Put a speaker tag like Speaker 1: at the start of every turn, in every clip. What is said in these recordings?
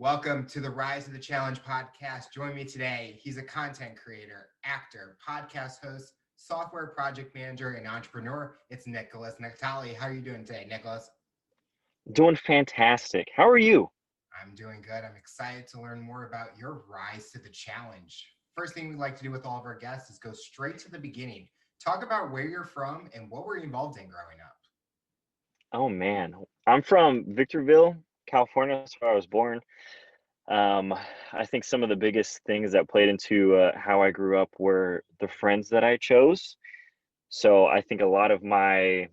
Speaker 1: Welcome to the Rise of the Challenge podcast. Join me today. He's a content creator, actor, podcast host, software project manager, and entrepreneur. It's Nickolas Natali. How are you doing today, Nickolas?
Speaker 2: Doing fantastic. How are you?
Speaker 1: I'm doing good. I'm excited to learn more about your rise to the challenge. First thing we like to do with all of our guests is go straight to the beginning. Talk about where you're from and what were you involved in growing up.
Speaker 2: Oh man, I'm from Victorville, California. That's where I was born. Um, I think some of the biggest things that played into how I grew up were the friends that I chose. So I think a lot of my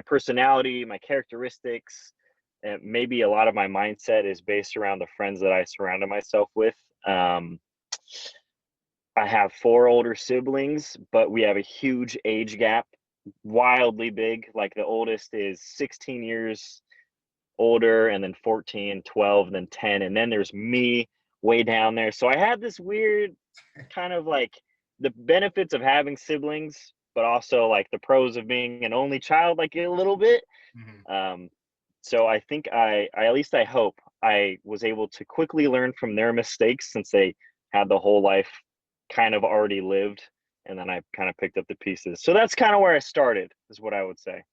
Speaker 2: personality, my characteristics, and maybe a lot of my mindset is based around the friends that I surrounded myself with. Um, I have four older siblings, but we have a huge age gap, wildly big. Like the oldest is 16 years older, and then 14, 12, and then 10. And then there's me way down there. So I had this weird kind of like the benefits of having siblings, but also like the pros of being an only child, like a little bit.
Speaker 1: Mhm.
Speaker 2: Um, so I think I at least I hope I was able to quickly learn from their mistakes since they had the whole life kind of already lived, and then I kind of picked up the pieces. So that's kind of where I started, is what I would say.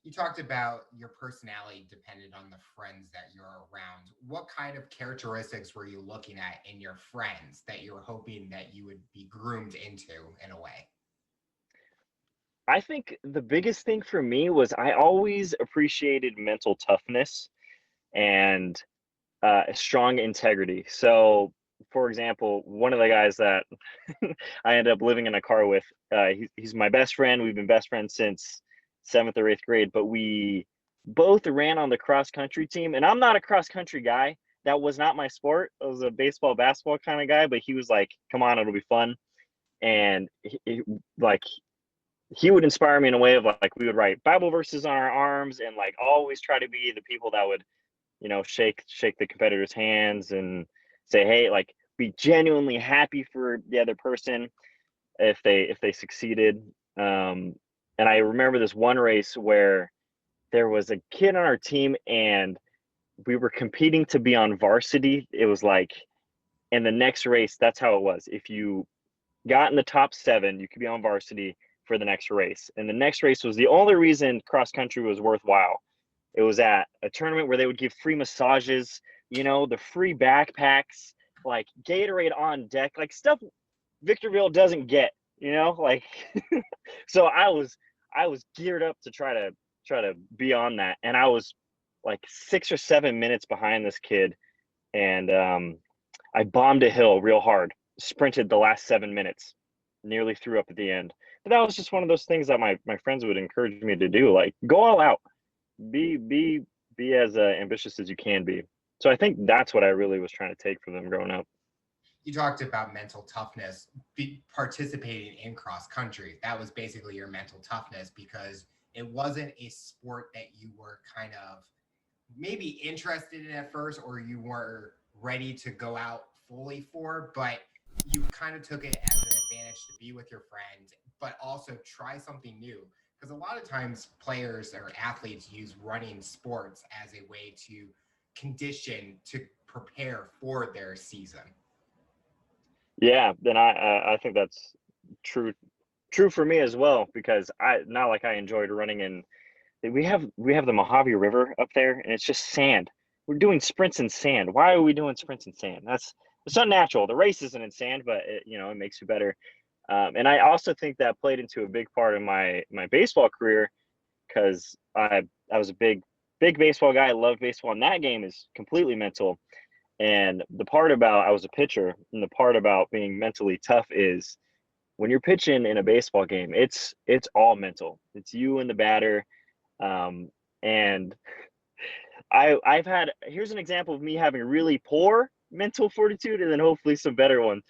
Speaker 1: You talked about your personality depended on the friends that you're around. What kind of characteristics were you looking at in your friends that you were hoping that you would be groomed into in a way?
Speaker 2: I think the biggest thing for me was I always appreciated mental toughness and strong integrity. So, for example, one of the guys that I ended up living in a car with, he's my best friend. We've been best friends since seventh or eighth grade, but we both ran on the cross country team. And I'm not a cross country guy. That was not my sport. I was a baseball, basketball kind of guy, but he was like, come on, it'll be fun. And like, he would inspire me in a way of like, we would write Bible verses on our arms and like always try to be the people that would shake the competitors' hands and say, hey, like be genuinely happy for the other person if they succeeded. And I remember this one race where there was a kid on our team and we were competing to be on varsity. It was like in the next race, that's how it was. If you got in the top seven, you could be on varsity for the next race. And the next race was the only reason cross country was worthwhile. It was at a tournament where they would give free massages, the free backpacks, like Gatorade on deck, like stuff Victorville doesn't get, like so I was geared up to try to be on that. And I was like 6 or 7 minutes behind this kid. And I bombed a hill real hard, sprinted the last 7 minutes, nearly threw up at the end. But that was just one of those things that my friends would encourage me to do, like go all out, be as ambitious as you can be. So I think that's what I really was trying to take from them growing up.
Speaker 1: You talked about mental toughness, participating in cross country. That was basically your mental toughness because it wasn't a sport that you were kind of maybe interested in at first or you were ready to go out fully for, but you kind of took it as an advantage to be with your friends, but also try something new. Because a lot of times players or athletes use running sports as a way to condition to prepare for their season.
Speaker 2: Yeah, then I think that's true for me as well, because I not like I enjoyed running in. We have the Mojave River up there, and it's just sand. We're doing sprints in sand. Why are we doing sprints in sand? It's unnatural. The race isn't in sand, but it makes you better. And I also think that played into a big part of my baseball career, because I was a big baseball guy. I loved baseball, and that game is completely mental. And the part about I was a pitcher, and the part about being mentally tough is when you're pitching in a baseball game, it's all mental. It's you and the batter. And I've had here's an example of me having really poor mental fortitude and then hopefully some better ones.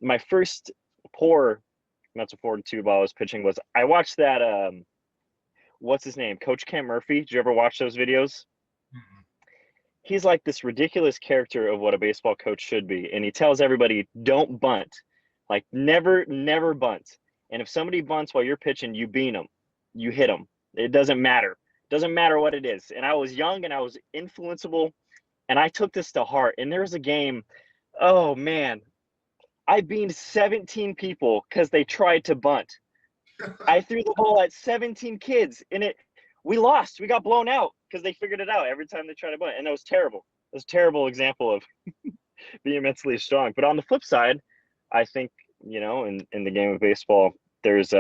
Speaker 2: My first poor mental fortitude while I was pitching was I watched that what's his name? Coach Ken Murphy. Did you ever watch those videos?
Speaker 1: Mhm.
Speaker 2: He's like this ridiculous character of what a baseball coach should be. And he tells everybody, don't bunt. Like never bunt. And if somebody bunts while you're pitching, you beat them. You hit them. It doesn't matter. It doesn't matter what it is. And I was young and I was influenceable. And I took this to heart. And there was a game, oh man, I beamed 17 people because they tried to bunt. I threw the ball at 17 kids, and we lost. We got blown out because they figured it out every time they tried to bunt, and it was terrible. It was a terrible example of being mentally strong. But on the flip side, I think, in the game of baseball, there's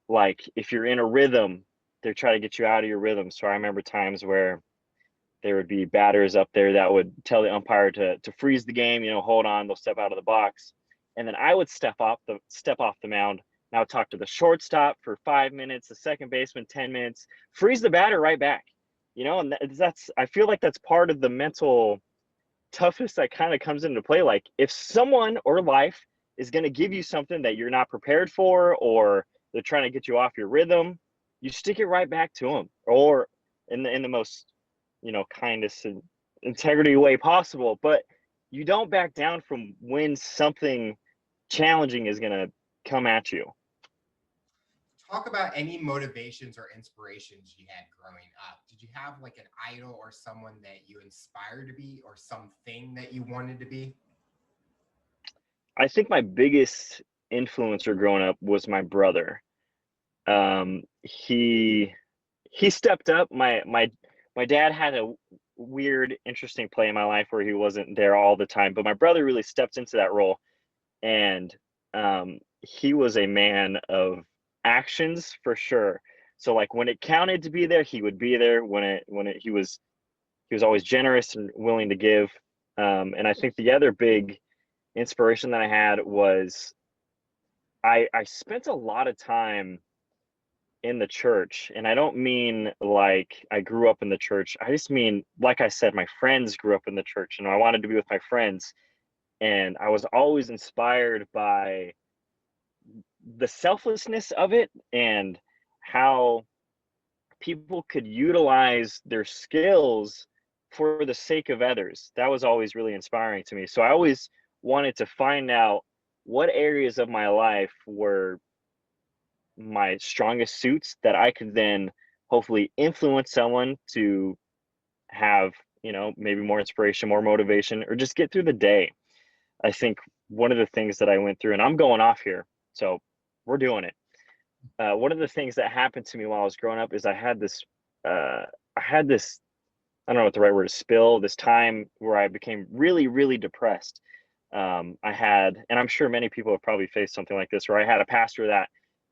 Speaker 2: like if you're in a rhythm, they're trying to get you out of your rhythm. So I remember times where there would be batters up there that would tell the umpire to freeze the game, hold on, they'll step out of the box. And then I would step off the mound. And I would talk to the shortstop for 5 minutes, the second baseman 10 minutes, freeze the batter right back. And that's I feel like that's part of the mental toughness that kind of comes into play. Like if someone or life is going to give you something that you're not prepared for, or they're trying to get you off your rhythm, you stick it right back to them, or in the most kindest and integrity way possible. But you don't back down from when something challenging is going to come at you.
Speaker 1: Talk about any motivations or inspirations you had growing up. Did you have like an idol or someone that you inspired to be, or something that you wanted to be?
Speaker 2: I think my biggest influencer growing up was my brother. He stepped up. My dad had a weird, interesting play in my life where he wasn't there all the time, but my brother really stepped into that role, and he was a man of actions for sure. So like when it counted to be there, he would be there. He was always generous and willing to give. And I think the other big inspiration that I had was I spent a lot of time in the church, and I don't mean like I grew up in the church. I just mean, like I said, my friends grew up in the church, and I wanted to be with my friends. And I was always inspired by the selflessness of it and how people could utilize their skills for the sake of others. That was always really inspiring to me. So I always wanted to find out what areas of my life were my strongest suits that I could then hopefully influence someone to have, maybe more inspiration, more motivation, or just get through the day. I think one of the things that I went through, and I'm going off here, so we're doing it. One of the things that happened to me while I was growing up is I had this, I don't know what the right word is, spill, this time where I became really, really depressed. And I'm sure many people have probably faced something like this, where I had a pastor that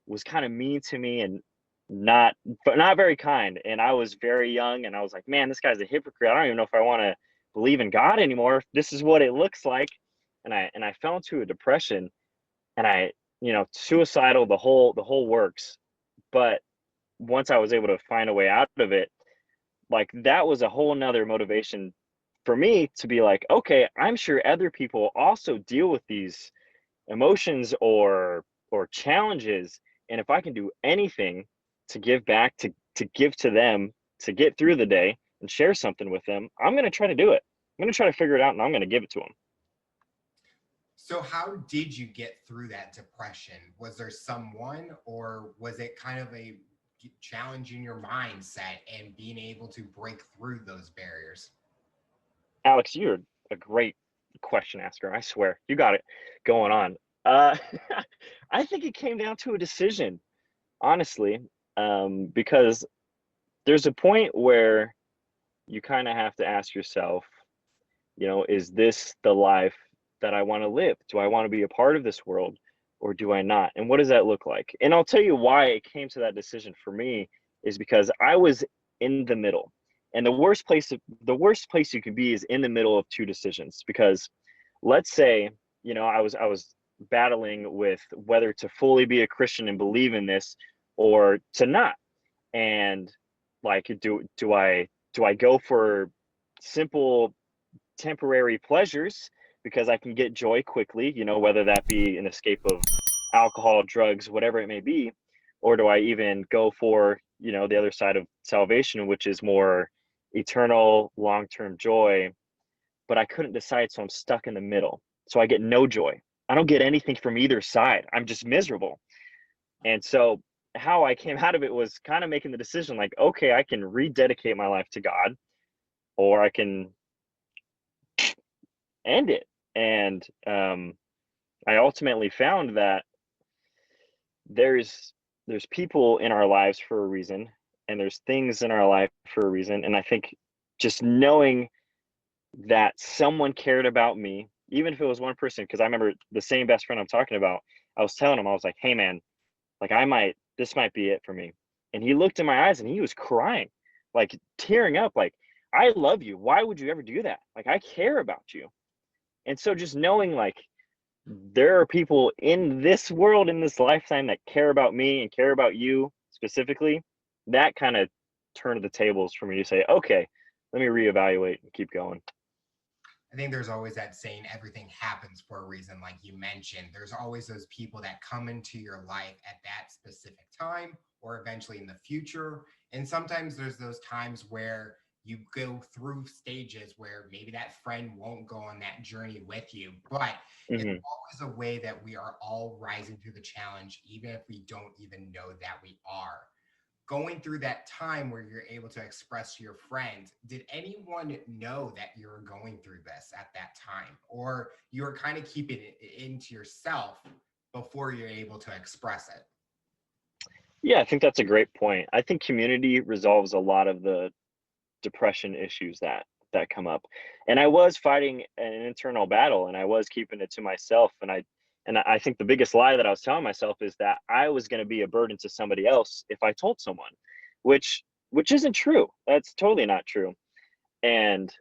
Speaker 2: was kind of mean to me and not very kind. And I was very young, and I was like, man, this guy's a hypocrite. I don't even know if I want to believe in God anymore. This is what it looks like. And I fell into a depression, and suicidal, the whole works. But once I was able to find a way out of it, like that was a whole nother motivation for me to be like, okay, I'm sure other people also deal with these emotions or challenges. And if I can do anything to give back, to give to them, to get through the day and share something with them, I'm going to try to do it. I'm going to try to figure it out, and I'm going to give it to them.
Speaker 1: So how did you get through that depression? Was there someone, or was it kind of a challenge in your mindset and being able to break through those barriers?
Speaker 2: Alex, you're a great question asker. I swear, you got it going on. Uh, I think it came down to a decision, honestly, because there's a point where you kind of have to ask yourself, is this the life that I want to live? Do I want to be a part of this world, or do I not? And what does that look like? And I'll tell you why it came to that decision for me is because I was in the middle. And the worst place you can be is in the middle of two decisions. Because let's say, I was battling with whether to fully be a Christian and believe in this or to not. And like, do I go for simple temporary pleasures because I can get joy quickly, whether that be an escape of alcohol, drugs, whatever it may be, or do I even go for, the other side of salvation, which is more eternal, long-term joy? But I couldn't decide, so I'm stuck in the middle. So I get no joy. I don't get anything from either side. I'm just miserable. And so how I came out of it was kind of making the decision like, okay, I can rededicate my life to God, or I can end it. And I ultimately found that there's people in our lives for a reason, and there's things in our life for a reason. And I think just knowing that someone cared about me, even if it was one person, because I remember the same best friend I'm talking about, I was telling him, I was like, hey man, like this might be it for me. And he looked in my eyes and he was crying, like tearing up, like, I love you. Why would you ever do that? Like, I care about you. And so just knowing like there are people in this world, in this lifetime, that care about me and care about you specifically, that kind of turned the tables for me to say, okay, let me reevaluate and keep going.
Speaker 1: I think there's always that saying, everything happens for a reason, like you mentioned. There's always those people that come into your life at that specific time or eventually in the future. And sometimes there's those times where you go through stages where maybe that friend won't go on that journey with you, but it's
Speaker 2: Hmm.
Speaker 1: always a way that we are all rising to the challenge, even if we don't even know that we are going through that time where you're able to express to your friends. Did anyone know that you were going through this at that time, or you were kind of keeping it into yourself before you're able to express it?
Speaker 2: Yeah, I think that's a great point. I think community resolves a lot of the depression issues that come up. And I was fighting an internal battle, and I was keeping it to myself. And I think the biggest lie that I was telling myself is that I was going to be a burden to somebody else if I told someone, which isn't true. That's totally not true. And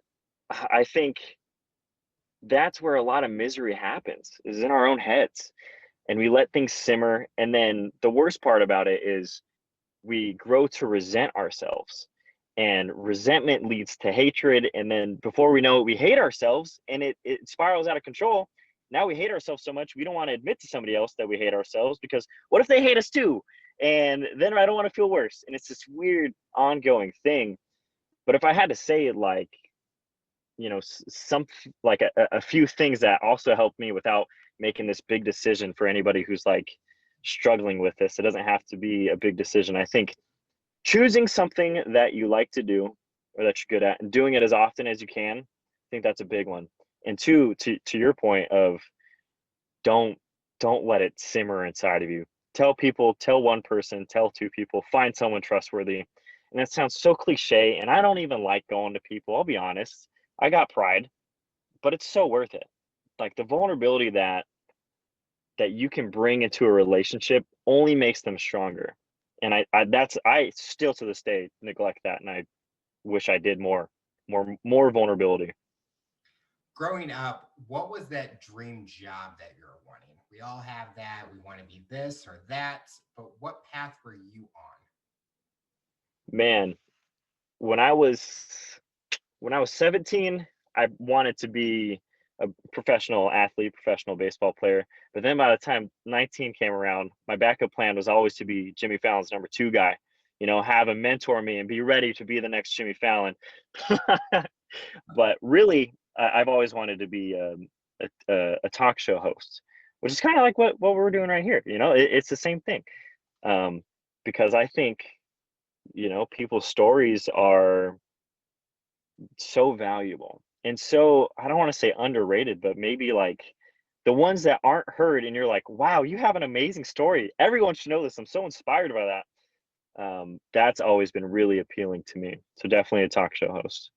Speaker 2: I think that's where a lot of misery happens, is in our own heads. And we let things simmer. And then the worst part about it is we grow to resent ourselves, and resentment leads to hatred. And then before we know it, we hate ourselves, and it spirals out of control. Now we hate ourselves so much we don't want to admit to somebody else that we hate ourselves, because what if they hate us too? And then I don't want to feel worse. And it's this weird ongoing thing. But if I had to say it, like, some, like a few things that also helped me without making this big decision, for anybody who's like struggling with this, it doesn't have to be a big decision. I think choosing something that you like to do, or that you're good at, and doing it as often as you can, I think that's a big one. And two, to your point of, don't don't let it simmer inside of you. Tell people, tell one person, tell two people, find someone trustworthy. And that sounds so cliche, and I don't even like going to people, I'll be honest. I got pride, but it's so worth it. Like, the vulnerability that you can bring into a relationship only makes them stronger. And I still to this day neglect that, and I wish I did more vulnerability.
Speaker 1: Growing up, what was that dream job that you're wanting? We all have that. We want to be this or that, but what path were you on?
Speaker 2: Man, when I was when I was 17, I wanted to be a professional athlete, professional baseball player. But then by the time 19 came around, my backup plan was always to be Jimmy Fallon's number two guy. Have him mentor me and be ready to be the next Jimmy Fallon. But really, I've always wanted to be a talk show host, which is kind of like what we're doing right here. It's the same thing. Um, because I think, people's stories are so valuable, and so, I don't want to say underrated, but maybe like the ones that aren't heard, and you're like, wow, you have an amazing story. Everyone should know this. I'm so inspired by that. That's always been really appealing to me. So definitely a talk show host.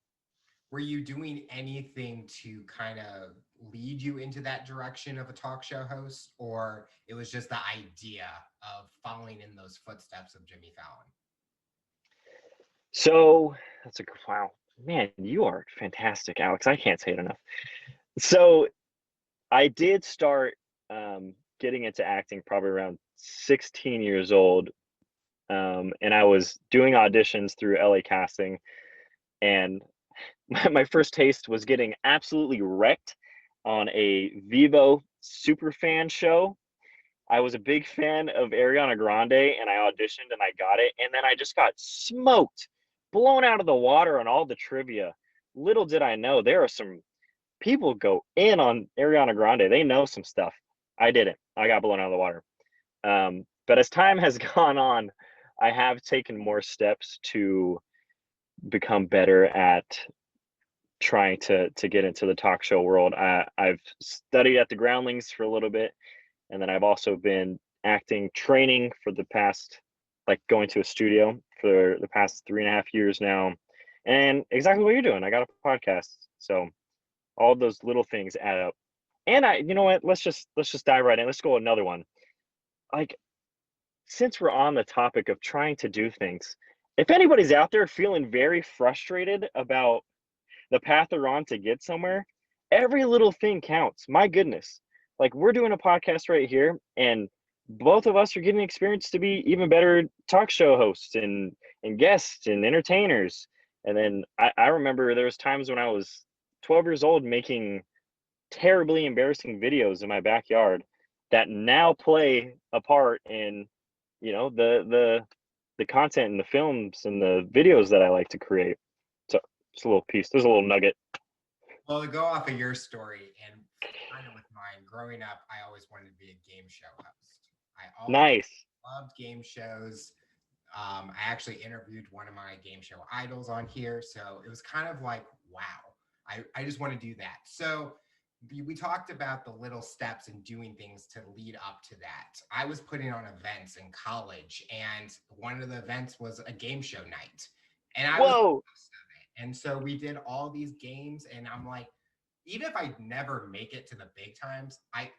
Speaker 1: Were you doing anything to kind of lead you into that direction of a talk show host, or it was just the idea of following in those footsteps of Jimmy Fallon?
Speaker 2: So that's a wow, man. You are fantastic, Alex. I can't say it enough. So I did start getting into acting probably around 16 years old, and I was doing auditions through LA Casting, and my first taste was getting absolutely wrecked on a Vivo Superfan show. I was a big fan of Ariana Grande, and I auditioned and I got it. And then I just got smoked, blown out of the water on all the trivia. Little did I know, there are some people go in on Ariana Grande. They know some stuff. I didn't. I got blown out of the water. But as time has gone on, I have taken more steps to become better at trying to get into the talk show world. I've studied at the Groundlings for a little bit, and then I've also been acting training for the past, like going to a studio for the past 3.5 years now. And exactly what you're doing. I got a podcast. So all those little things add up. And you know what? Let's just dive right in. Let's go another one. Like, since we're on the topic of trying to do things, if anybody's out there feeling very frustrated about the path they're on to get somewhere, every little thing counts. My goodness. Like, we're doing a podcast right here, and both of us are getting experience to be even better talk show hosts and guests and entertainers. And then I remember there was times when I was 12 years old making terribly embarrassing videos in my backyard that now play a part in, the content and the films and the videos that I like to create. So just a little piece. There's a little nugget.
Speaker 1: Well, to go off of your story and kind of with mine, growing up, I always wanted to be a game show host. I always
Speaker 2: Nice.
Speaker 1: loved game shows. I actually interviewed one of my game show idols on here. So it was kind of like, wow, I just want to do that. So we talked about the little steps and doing things to lead up to that. I was putting on events in college, and one of the events was a game show night. And I was the
Speaker 2: Whoa.
Speaker 1: host of it. And so we did all these games, and I'm like, even if I never make it to the big times, I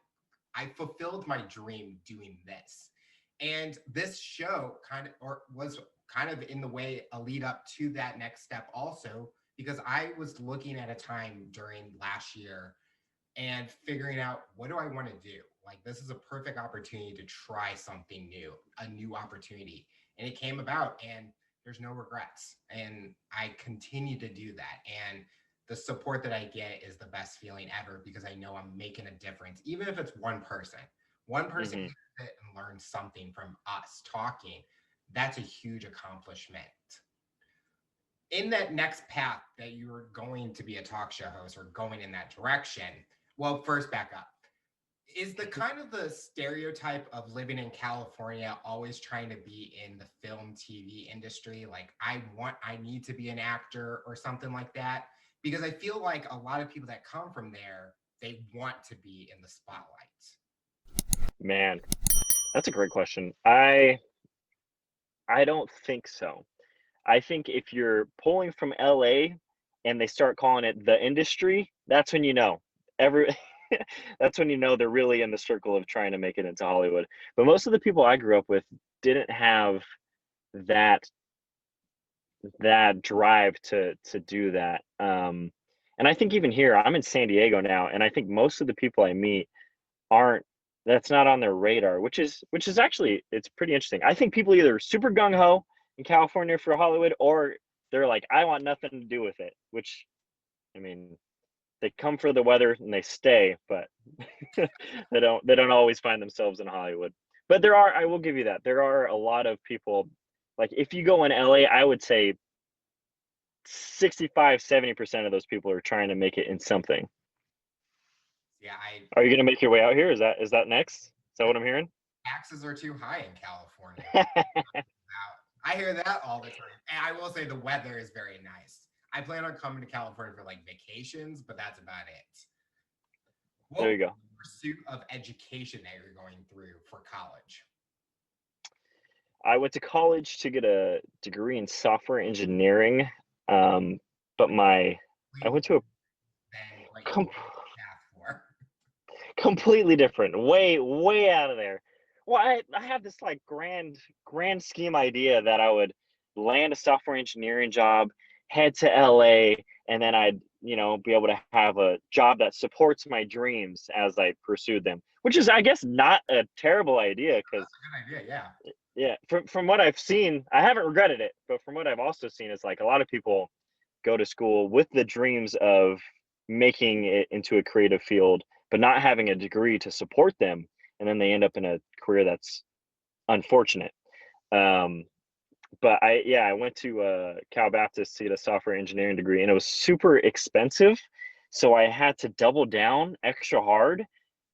Speaker 1: fulfilled my dream doing this. And this show was kind of in the way a lead up to that next step also, because I was looking at a time during last year and figuring out, what do I want to do? Like, this is a perfect opportunity to try something new, a new opportunity. And it came about, and there's no regrets. And I continue to do that. And the support that I get is the best feeling ever, because I know I'm making a difference, even if it's one person. One person
Speaker 2: Mhm.
Speaker 1: can sit and learn something from us talking. That's a huge accomplishment. In that next path that you're going to be a talk show host or going in that direction, well, first back up. Is the kind of the stereotype of living in California always trying to be in the film TV industry? Like, I need to be an actor or something like that? Because I feel like a lot of people that come from there, they want to be in the spotlight.
Speaker 2: Man, that's a great question. I don't think so. I think if you're pulling from LA and they start calling it the industry, that's when you know. Every that's when you know they're really in the circle of trying to make it into Hollywood. But most of the people I grew up with didn't have that drive to do that. And I think even here, I'm in San Diego now, and I think most of the people I meet aren't that's not on their radar, which is actually, it's pretty interesting. I think people either super gung ho in California for Hollywood, or they're like, I want nothing to do with it. Which, I mean, they come for the weather and they stay, but they don't always find themselves in Hollywood. But I will give you that, there are a lot of people, like if you go in LA, I would say 65-70% of those people are trying to make it in something.
Speaker 1: Yeah,
Speaker 2: Are you going to make your way out here? Is that next? Is that what I'm hearing?
Speaker 1: taxes are too high in California. I hear that all the time. And I will say the weather is very nice. I plan on coming to California for like vacations, but that's about it. What
Speaker 2: There you go.
Speaker 1: pursuit of education that you're going through for college?
Speaker 2: I went to college to get a degree in software engineering, um, but I went to a
Speaker 1: Than what you
Speaker 2: com-
Speaker 1: asked for.
Speaker 2: completely different, way out of there. Well, I have this like grand scheme idea that I would land a software engineering job, head to LA, and then I'd be able to have a job that supports my dreams as I pursued them. Which is, I guess, not a terrible idea, because
Speaker 1: That's a good idea, yeah.
Speaker 2: yeah, from what I've seen, I haven't regretted it, but from what I've also seen, it's like a lot of people go to school with the dreams of making it into a creative field, but not having a degree to support them, and then they end up in a career that's unfortunate. Um, but I went to Cal Baptist to get a software engineering degree, and it was super expensive, so I had to double down extra hard.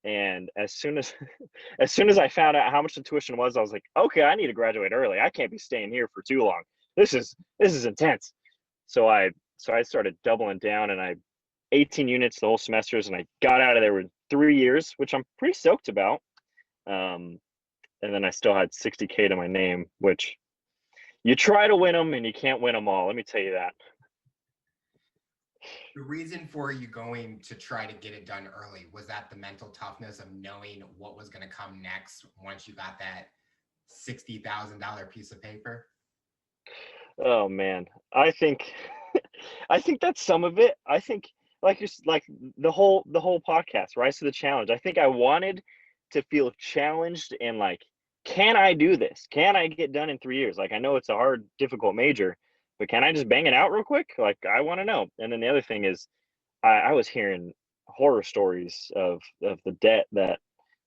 Speaker 2: And as soon as as soon as I found out how much the tuition was, I was like, okay, I need to graduate early. I can't be staying here for too long. This is intense. So I So I started doubling down, and I 18 units the whole semesters, and I got out of there with 3 years, which I'm pretty stoked about. Um, and then I still had 60K to my name, which you try to win them and you can't win them all. Let me tell you that.
Speaker 1: The reason for you going to try to get it done early, was that the mental toughness of knowing what was going to come next once you got that $60,000 piece of paper?
Speaker 2: Oh man, I think I think that's some of it. I think like the whole podcast, Rise to the Challenge. I think I wanted to feel challenged and like, can I do this? Can I get done in 3 years? Like I know it's a hard, difficult major, but can I just bang it out real quick? Like I want to know. And then the other thing is, I was hearing horror stories of the debt that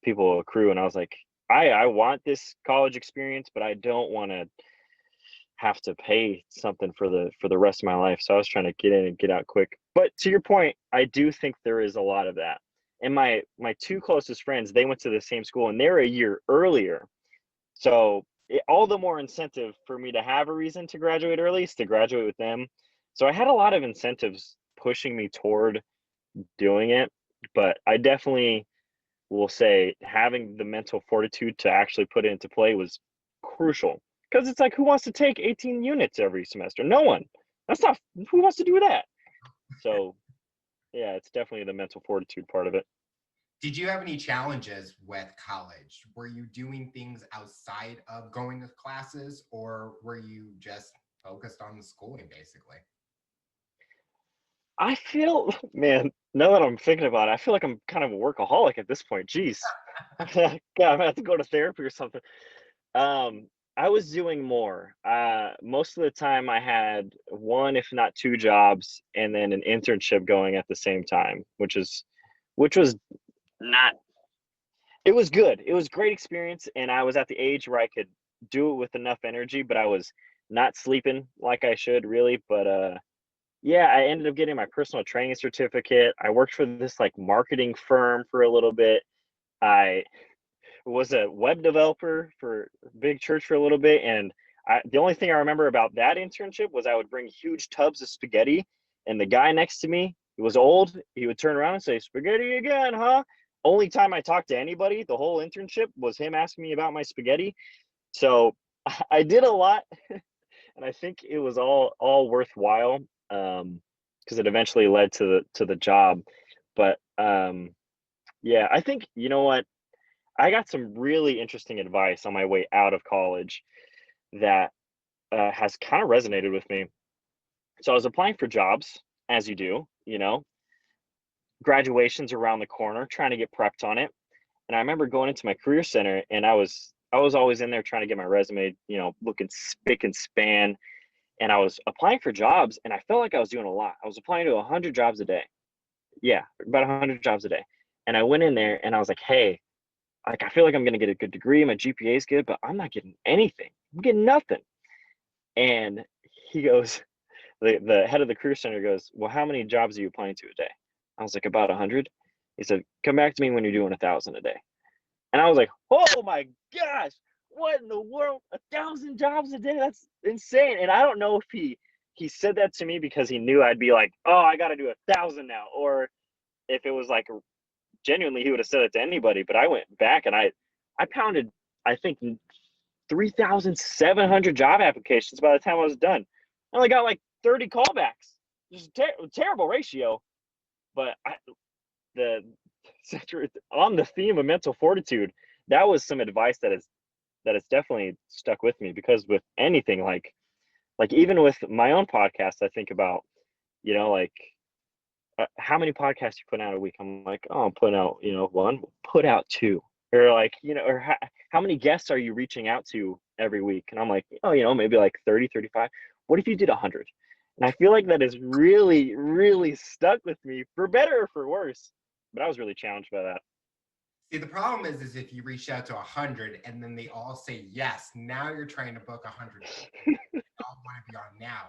Speaker 2: people accrue, and I was like, I want this college experience, but I don't want to have to pay something for the rest of my life. So I was trying to get in and get out quick. But to your point, I do think there is a lot of that. And my two closest friends, they went to the same school and they're a year earlier. So all the more incentive for me to have a reason to graduate early is to graduate with them. So I had a lot of incentives pushing me toward doing it. But I definitely will say having the mental fortitude to actually put it into play was crucial, because it's like, who wants to take 18 units every semester? No one. That's not, who wants to do that? So yeah, it's definitely the mental fortitude part of it.
Speaker 1: Did you have any challenges with college? Were you doing things outside of going to classes, or were you just focused on the schooling basically?
Speaker 2: I feel, man, now that I'm thinking about it, I feel like I'm kind of a workaholic at this point. Jeez. God, I'm gonna have to go to therapy or something. Um, I was doing more. Most of the time I had one, if not two jobs, and then an internship going at the same time, which was not, it was good. It was great experience, and I was at the age where I could do it with enough energy, but I was not sleeping like I should really. But yeah, I ended up getting my personal training certificate. I worked for this like marketing firm for a little bit. I was a web developer for big church for a little bit, and the only thing I remember about that internship was I would bring huge tubs of spaghetti, and the guy next to me, he was old, he would turn around and say, "Spaghetti again, huh?" Only time I talked to anybody the whole internship was him asking me about my spaghetti. So I did a lot, and I think it was all worthwhile, because it eventually led to the job. But yeah, I think, you know what, I got some really interesting advice on my way out of college that has kind of resonated with me. So I was applying for jobs, as you do, graduation's around the corner, trying to get prepped on it. And I remember going into my career center, and I was always in there trying to get my resume, looking spick and span. And I was applying for jobs, and I felt like I was doing a lot. I was applying to 100 jobs a day. Yeah, about 100 jobs a day. And I went in there and I was like, hey, like I feel like I'm gonna get a good degree, my GPA is good, but I'm not getting anything. I'm getting nothing. And he goes, the head of the career center goes, well, how many jobs are you applying to a day? I was like, about 100. He said, come back to me when you're doing 1,000 a day. And I was like, oh my gosh, what in the world? 1,000 jobs a day? That's insane. And I don't know if he said that to me because he knew I'd be like, oh, I got to do 1,000 now, or if it was like genuinely he would have said it to anybody. But I went back and I pounded, I think, 3,700 job applications by the time I was done. I only got like 30 callbacks. Just terrible ratio. But the on the theme of mental fortitude, that was some advice that has definitely stuck with me, because with anything like even with my own podcast, I think about, like, how many podcasts you put out a week? I'm like, oh, I'm putting out, one, put out two, or like, or how many guests are you reaching out to every week? And I'm like, oh, maybe like 30, 35. What if you did 100? And I feel like that has really, really stuck with me, for better or for worse. But I was really challenged by that.
Speaker 1: See, the problem is if you reach out to 100 and then they all say yes, now you're trying to book 100. All want to be on now.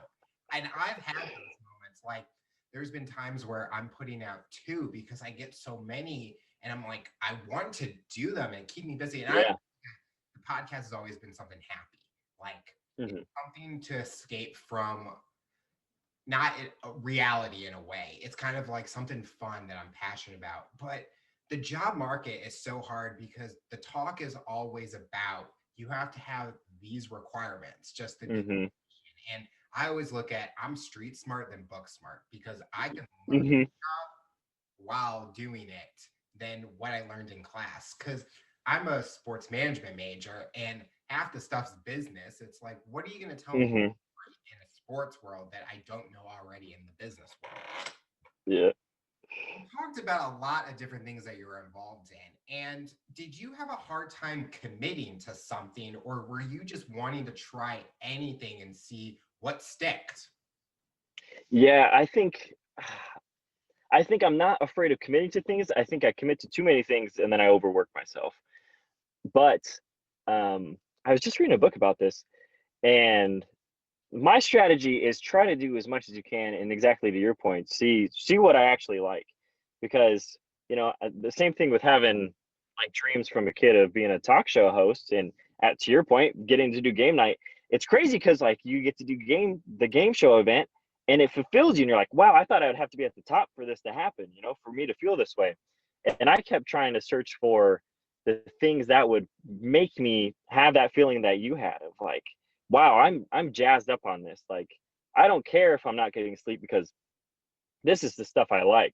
Speaker 1: And I've had those moments. Like, there's been times where I'm putting out two because I get so many, and I'm like, I want to do them and keep me busy. And
Speaker 2: Yeah.
Speaker 1: the podcast has always been something happy. Like,
Speaker 2: Hmm.
Speaker 1: it's something to escape from not a reality in a way. It's kind of like something fun that I'm passionate about. But the job market is so hard because the talk is always about you have to have these requirements just to be.
Speaker 2: Mm-hmm.
Speaker 1: And I always look at I'm street smart than book smart because I can learn
Speaker 2: Mm-hmm.
Speaker 1: while doing it than what I learned in class. Because I'm a sports management major and half the stuff's business. It's like, what are you going to tell me
Speaker 2: Mm-hmm.
Speaker 1: in a sports world that I don't know already in the business world?
Speaker 2: Yeah.
Speaker 1: You talked about a lot of different things that you were involved in. And did you have a hard time committing to something, or were you just wanting to try anything and see what sticked?
Speaker 2: Yeah, I think I'm not afraid of committing to things. I think I commit to too many things and then I overwork myself. But I was just reading a book about this, and my strategy is try to do as much as you can, and exactly to your point, see what I actually like, because the same thing with having like dreams from a kid of being a talk show host, and to your point, getting to do game night. It's crazy because like you get to do the game show event, and it fulfills you, and you're like, wow, I thought I would have to be at the top for this to happen, for me to feel this way. And I kept trying to search for the things that would make me have that feeling that you had of like, wow, I'm jazzed up on this. Like, I don't care if I'm not getting sleep because this is the stuff I like.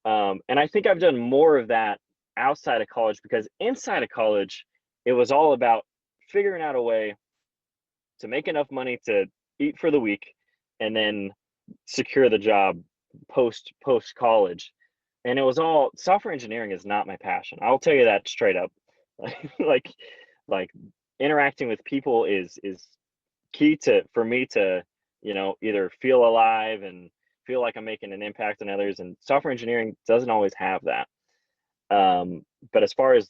Speaker 2: And I think I've done more of that outside of college, because inside of college, it was all about figuring out a way to make enough money to eat for the week and then secure the job post college. And it was all software engineering is not my passion. I'll tell you that straight up. like like interacting with people is key to for me to either feel alive and feel like I'm making an impact on others, and software engineering doesn't always have that. But as far as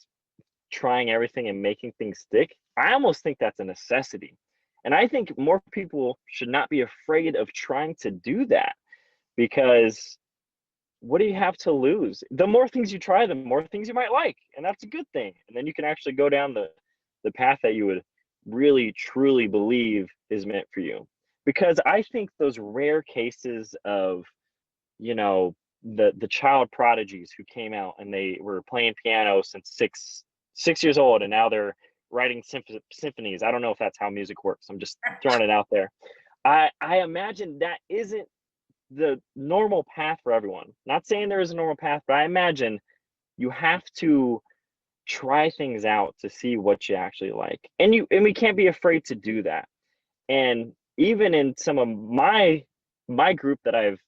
Speaker 2: trying everything and making things stick, I almost think that's a necessity. And I think more people should not be afraid of trying to do that, because what do you have to lose? The more things you try, the more things you might like, and that's a good thing. And then you can actually go down the path that you would really truly believe is meant for you. Because I think those rare cases of, the child prodigies who came out and they were playing piano since 6 years old, and now they're writing symphonies. I don't know if that's how music works. I'm just throwing it out there. I imagine that isn't the normal path for everyone. Not saying there is a normal path, but I imagine you have to try things out to see what you actually like. And we can't be afraid to do that. And even in some of my group that I've,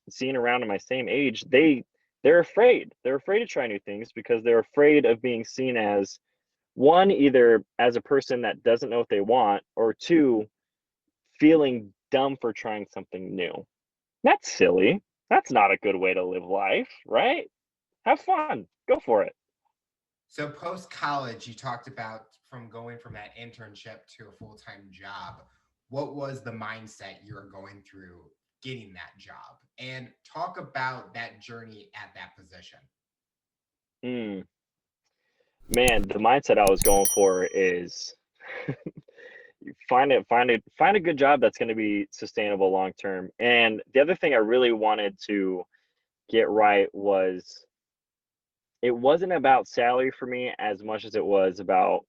Speaker 2: seen around in my same age, they're afraid. They're afraid to try new things because they're afraid of being seen as, one, either as a person that doesn't know what they want, or two, feeling dumb for trying something new. That's silly. That's not a good way to live life, right? Have fun. Go for it.
Speaker 1: So post college, you talked about from going from that internship to a full time job. What was the mindset you were going through getting that job? And talk about that journey at that position.
Speaker 2: Mm, man, the mindset I was going for is find a good job that's going to be sustainable long term. And the other thing I really wanted to get right was, it wasn't about salary for me as much as it was about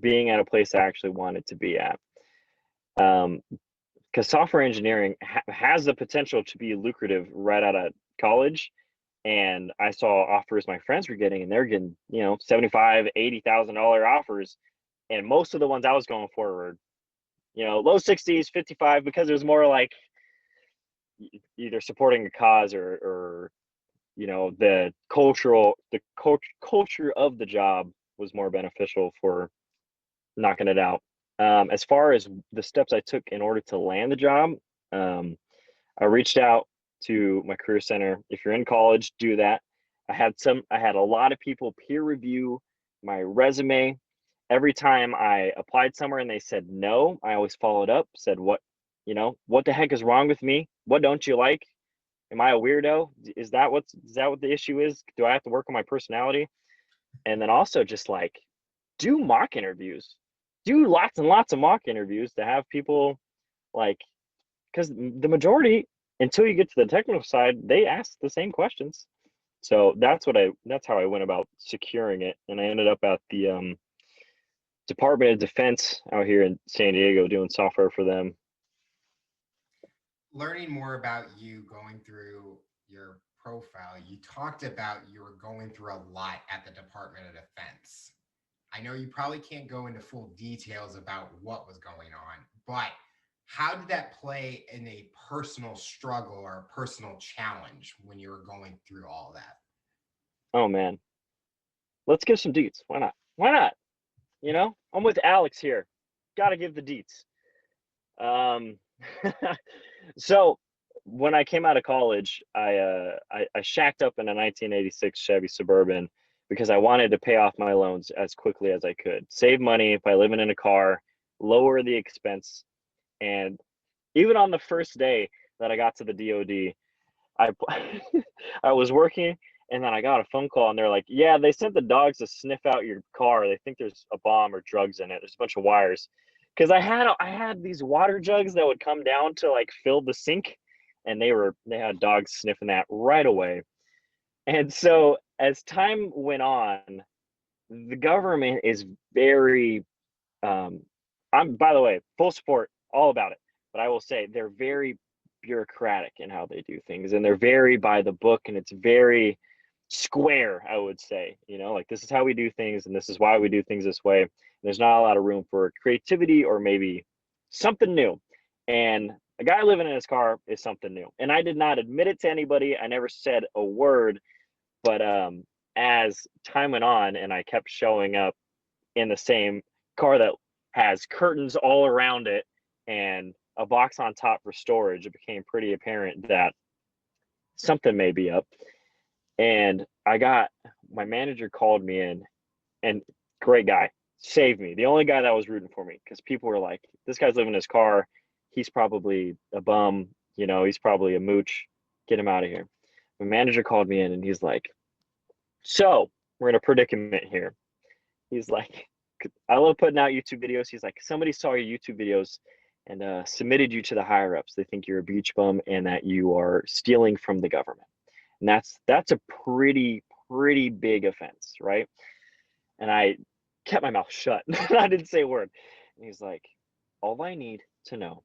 Speaker 2: being at a place I actually wanted to be at. Because software engineering has the potential to be lucrative right out of college. And I saw offers my friends were getting, and they're getting, $75,000, $80,000 offers. And most of the ones I was going for were, low 60s, 55, because it was more like either supporting a cause or the culture of the job was more beneficial for knocking it out. As far as the steps I took in order to land the job, I reached out to my career center. If you're in college, do that. I had a lot of people peer review my resume. Every time I applied somewhere and they said no, I always followed up, said what the heck is wrong with me? What don't you like? Am I a weirdo? Is that what the issue is? Do I have to work on my personality? And then also just like do mock interviews. Do lots and lots of mock interviews to have people like because the majority, until you get to the technical side, they ask the same questions. So that's how I went about securing it, and I ended up at the Department of Defense out here in San Diego doing software for them.
Speaker 1: Learning more about you going through your profile, you talked about you were going through a lot at the Department of Defense. I know you probably can't go into full details about what was going on, but how did that play in a personal struggle or a personal challenge when you were going through all that?
Speaker 2: Oh man, let's give some deets. Why not? Why not? You know, I'm with Alex here. Got to give the deets. Um, so when I came out of college, I shacked up in a 1986 Chevy Suburban because I wanted to pay off my loans as quickly as I could, save money by living in a car, lower the expense. And even on the first day that I got to the DOD, I was working, and then I got a phone call, and they're like, yeah, they sent the dogs to sniff out your car. They think there's a bomb or drugs in it. There's a bunch of wires. Because I had these water jugs that would come down to like fill the sink, and they had dogs sniffing that right away. And so as time went on, the government is very I'm, by the way, full support, all about it. But I will say they're very bureaucratic in how they do things, and they're very by the book, and it's very square, I would say. You know, like this is how we do things, and this is why we do things this way. There's not a lot of room for creativity or maybe something new. And a guy living in his car is something new. And I did not admit it to anybody. I never said a word. But as time went on and I kept showing up in the same car that has curtains all around it and a box on top for storage, it became pretty apparent that something may be up. And my manager called me in, and great guy, saved me. The only guy that was rooting for me, because people were like, this guy's living in his car. He's probably a bum. You know, he's probably a mooch. Get him out of here. My manager called me in, and he's like, so we're in a predicament here. He's like, I love putting out YouTube videos. He's like, somebody saw your YouTube videos and submitted you to the higher ups. They think you're a beach bum and that you are stealing from the government. And that's a pretty big offense, right? And I kept my mouth shut. I didn't say a word. And he's like, all I need to know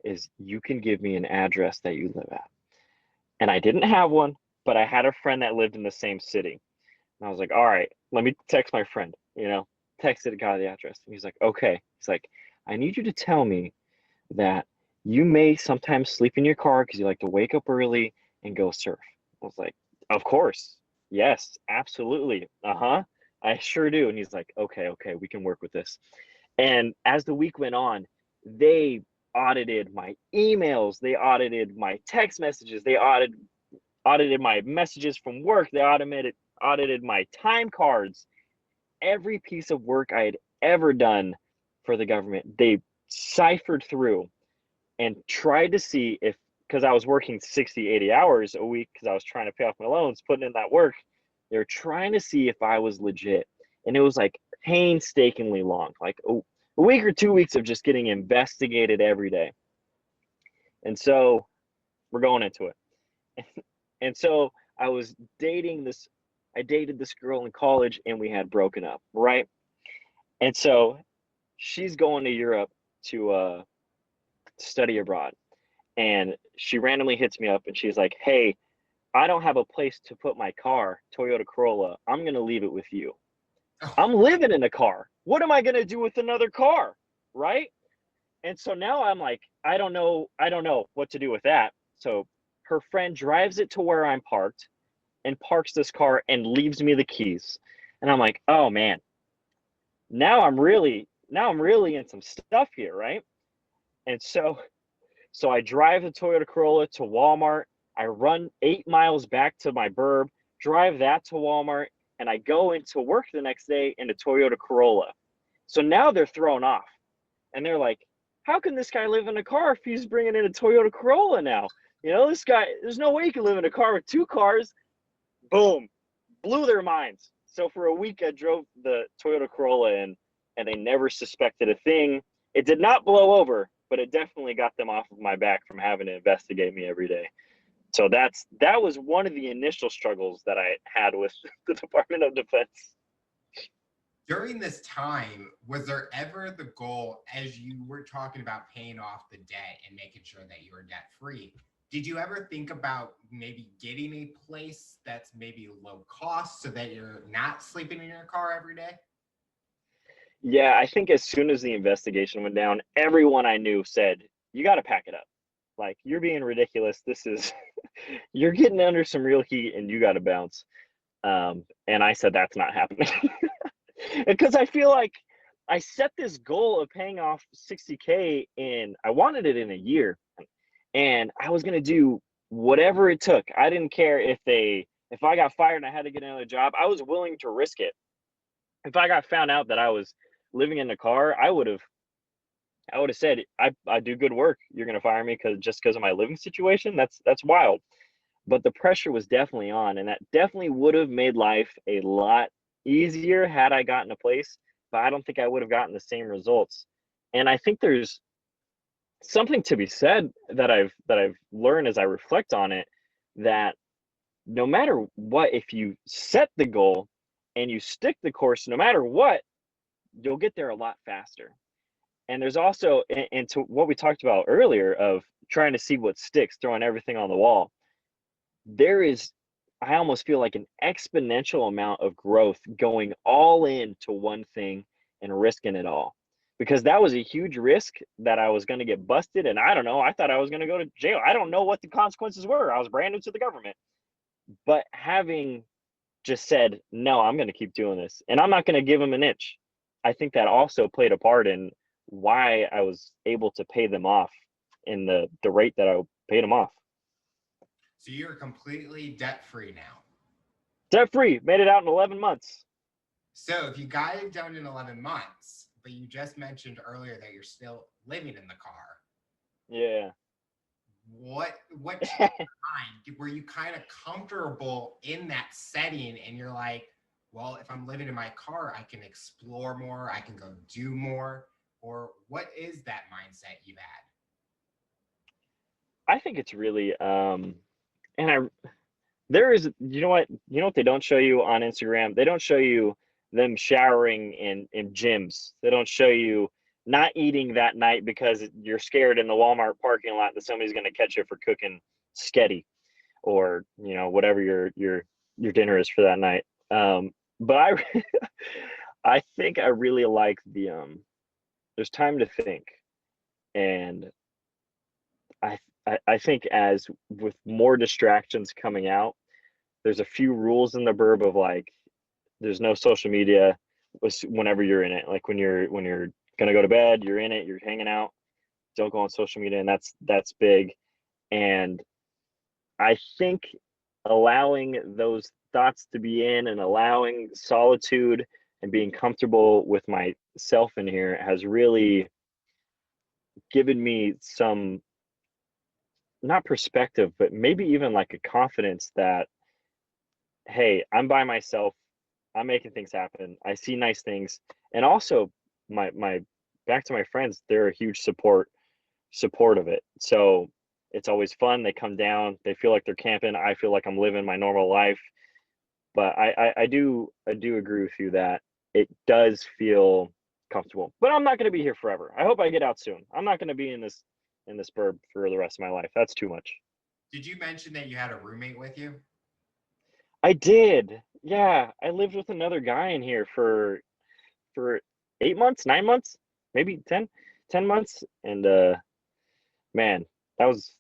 Speaker 2: is you can give me an address that you live at. And I didn't have one, but I had a friend that lived in the same city. And I was like, all right, let me text my friend, texted a guy the address. And he's like, okay. He's like, I need you to tell me that you may sometimes sleep in your car because you like to wake up early and go surf. I was like, of course. Yes, absolutely. I sure do. And he's like, okay, we can work with this. And as the week went on, they audited my emails. They audited my text messages. They audited my messages from work. They audited my time cards. Every piece of work I had ever done for the government, they ciphered through and tried to see if, because I was working 60, 80 hours a week because I was trying to pay off my loans, putting in that work, they were trying to see if I was legit. And it was like painstakingly long, like a week or 2 weeks of just getting investigated every day. And so we're going into it. And so I dated this girl in college, and we had broken up, right? And so she's going to Europe to study abroad. And she randomly hits me up, and she's like, hey, I don't have a place to put my car, Toyota Corolla. I'm going to leave it with you. I'm living in a car. What am I going to do with another car? Right? And so now I'm like, I don't know what to do with that. So her friend drives it to where I'm parked and parks this car and leaves me the keys. And I'm like, oh man, now I'm really in some stuff here, right? And so I drive the Toyota Corolla to Walmart. I run 8 miles back to my burb, drive that to Walmart, and I go into work the next day in a Toyota Corolla. So now they're thrown off. And they're like, how can this guy live in a car if he's bringing in a Toyota Corolla now? This guy, there's no way he can live in a car with 2 cars. Boom, blew their minds. So for a week, I drove the Toyota Corolla in, and they never suspected a thing. It did not blow over, but it definitely got them off of my back from having to investigate me every day. So that was one of the initial struggles that I had with the Department of Defense.
Speaker 1: During this time, was there ever the goal, as you were talking about paying off the debt and making sure that you were debt free? Did you ever think about maybe getting a place that's maybe low cost so that you're not sleeping in your car every day?
Speaker 2: Yeah, I think as soon as the investigation went down, everyone I knew said, "You got to pack it up. Like, you're being ridiculous. This is you're getting under some real heat and you got to bounce." And I said, "That's not happening." Because I feel like I set this goal of paying off 60K in, I wanted it in a year, and I was gonna do whatever it took. I didn't care if I got fired and I had to get another job. I was willing to risk it. If I got found out that I was living in the car, I would have said, I do good work. You're gonna fire me because of my living situation? That's wild. But the pressure was definitely on, and that definitely would have made life a lot easier had I gotten a place, but I don't think I would have gotten the same results. And I think there's something to be said that I've learned as I reflect on it, that no matter what, if you set the goal and you stick the course, no matter what, you'll get there a lot faster. And there's also, and to what we talked about earlier of trying to see what sticks, throwing everything on the wall, there is, I almost feel like, an exponential amount of growth going all in to one thing and risking it all. Because that was a huge risk that I was going to get busted. And I don't know, I thought I was going to go to jail. I don't know what the consequences were. I was brand new to the government. But having just said, no, I'm going to keep doing this and I'm not going to give them an inch, I think that also played a part in why I was able to pay them off in the rate that I paid them off.
Speaker 1: So you're completely debt free now.
Speaker 2: Debt free, made it out in 11 months.
Speaker 1: So if you got it done in 11 months, but you just mentioned earlier that you're still living in the car,
Speaker 2: Yeah.
Speaker 1: what changed your mind? Were you kind of comfortable in that setting and you're like, well, if I'm living in my car, I can explore more, I can go do more? Or what is that mindset you've had?
Speaker 2: I think it's really and I there is, you know what they don't show you on Instagram? They don't show you them showering in gyms. They don't show you not eating that night because you're scared in the Walmart parking lot that somebody's going to catch you for cooking sketty, or whatever your dinner is for that night. But I think I really like there's time to think. And I think, as with more distractions coming out, there's a few rules in the burb of, like, there's no social media whenever you're in it. Like, when you're gonna go to bed, you're in it, you're hanging out, don't go on social media. And that's big. And I think allowing those thoughts to be in, and allowing solitude and being comfortable with myself in here has really given me some, not perspective, but maybe even like a confidence that, hey, I'm by myself, I'm making things happen, I see nice things. And also, my back to my friends, they're a huge support of it. So it's always fun. They come down, they feel like they're camping, I feel like I'm living my normal life. But I do agree with you that it does feel comfortable. But I'm not going to be here forever. I hope I get out soon. I'm not going to be in this burb for the rest of my life. That's too much.
Speaker 1: Did you mention that you had a roommate with you?
Speaker 2: I did. Yeah, I lived with another guy in here for 8 months, 9 months, maybe 10 months. And man, that was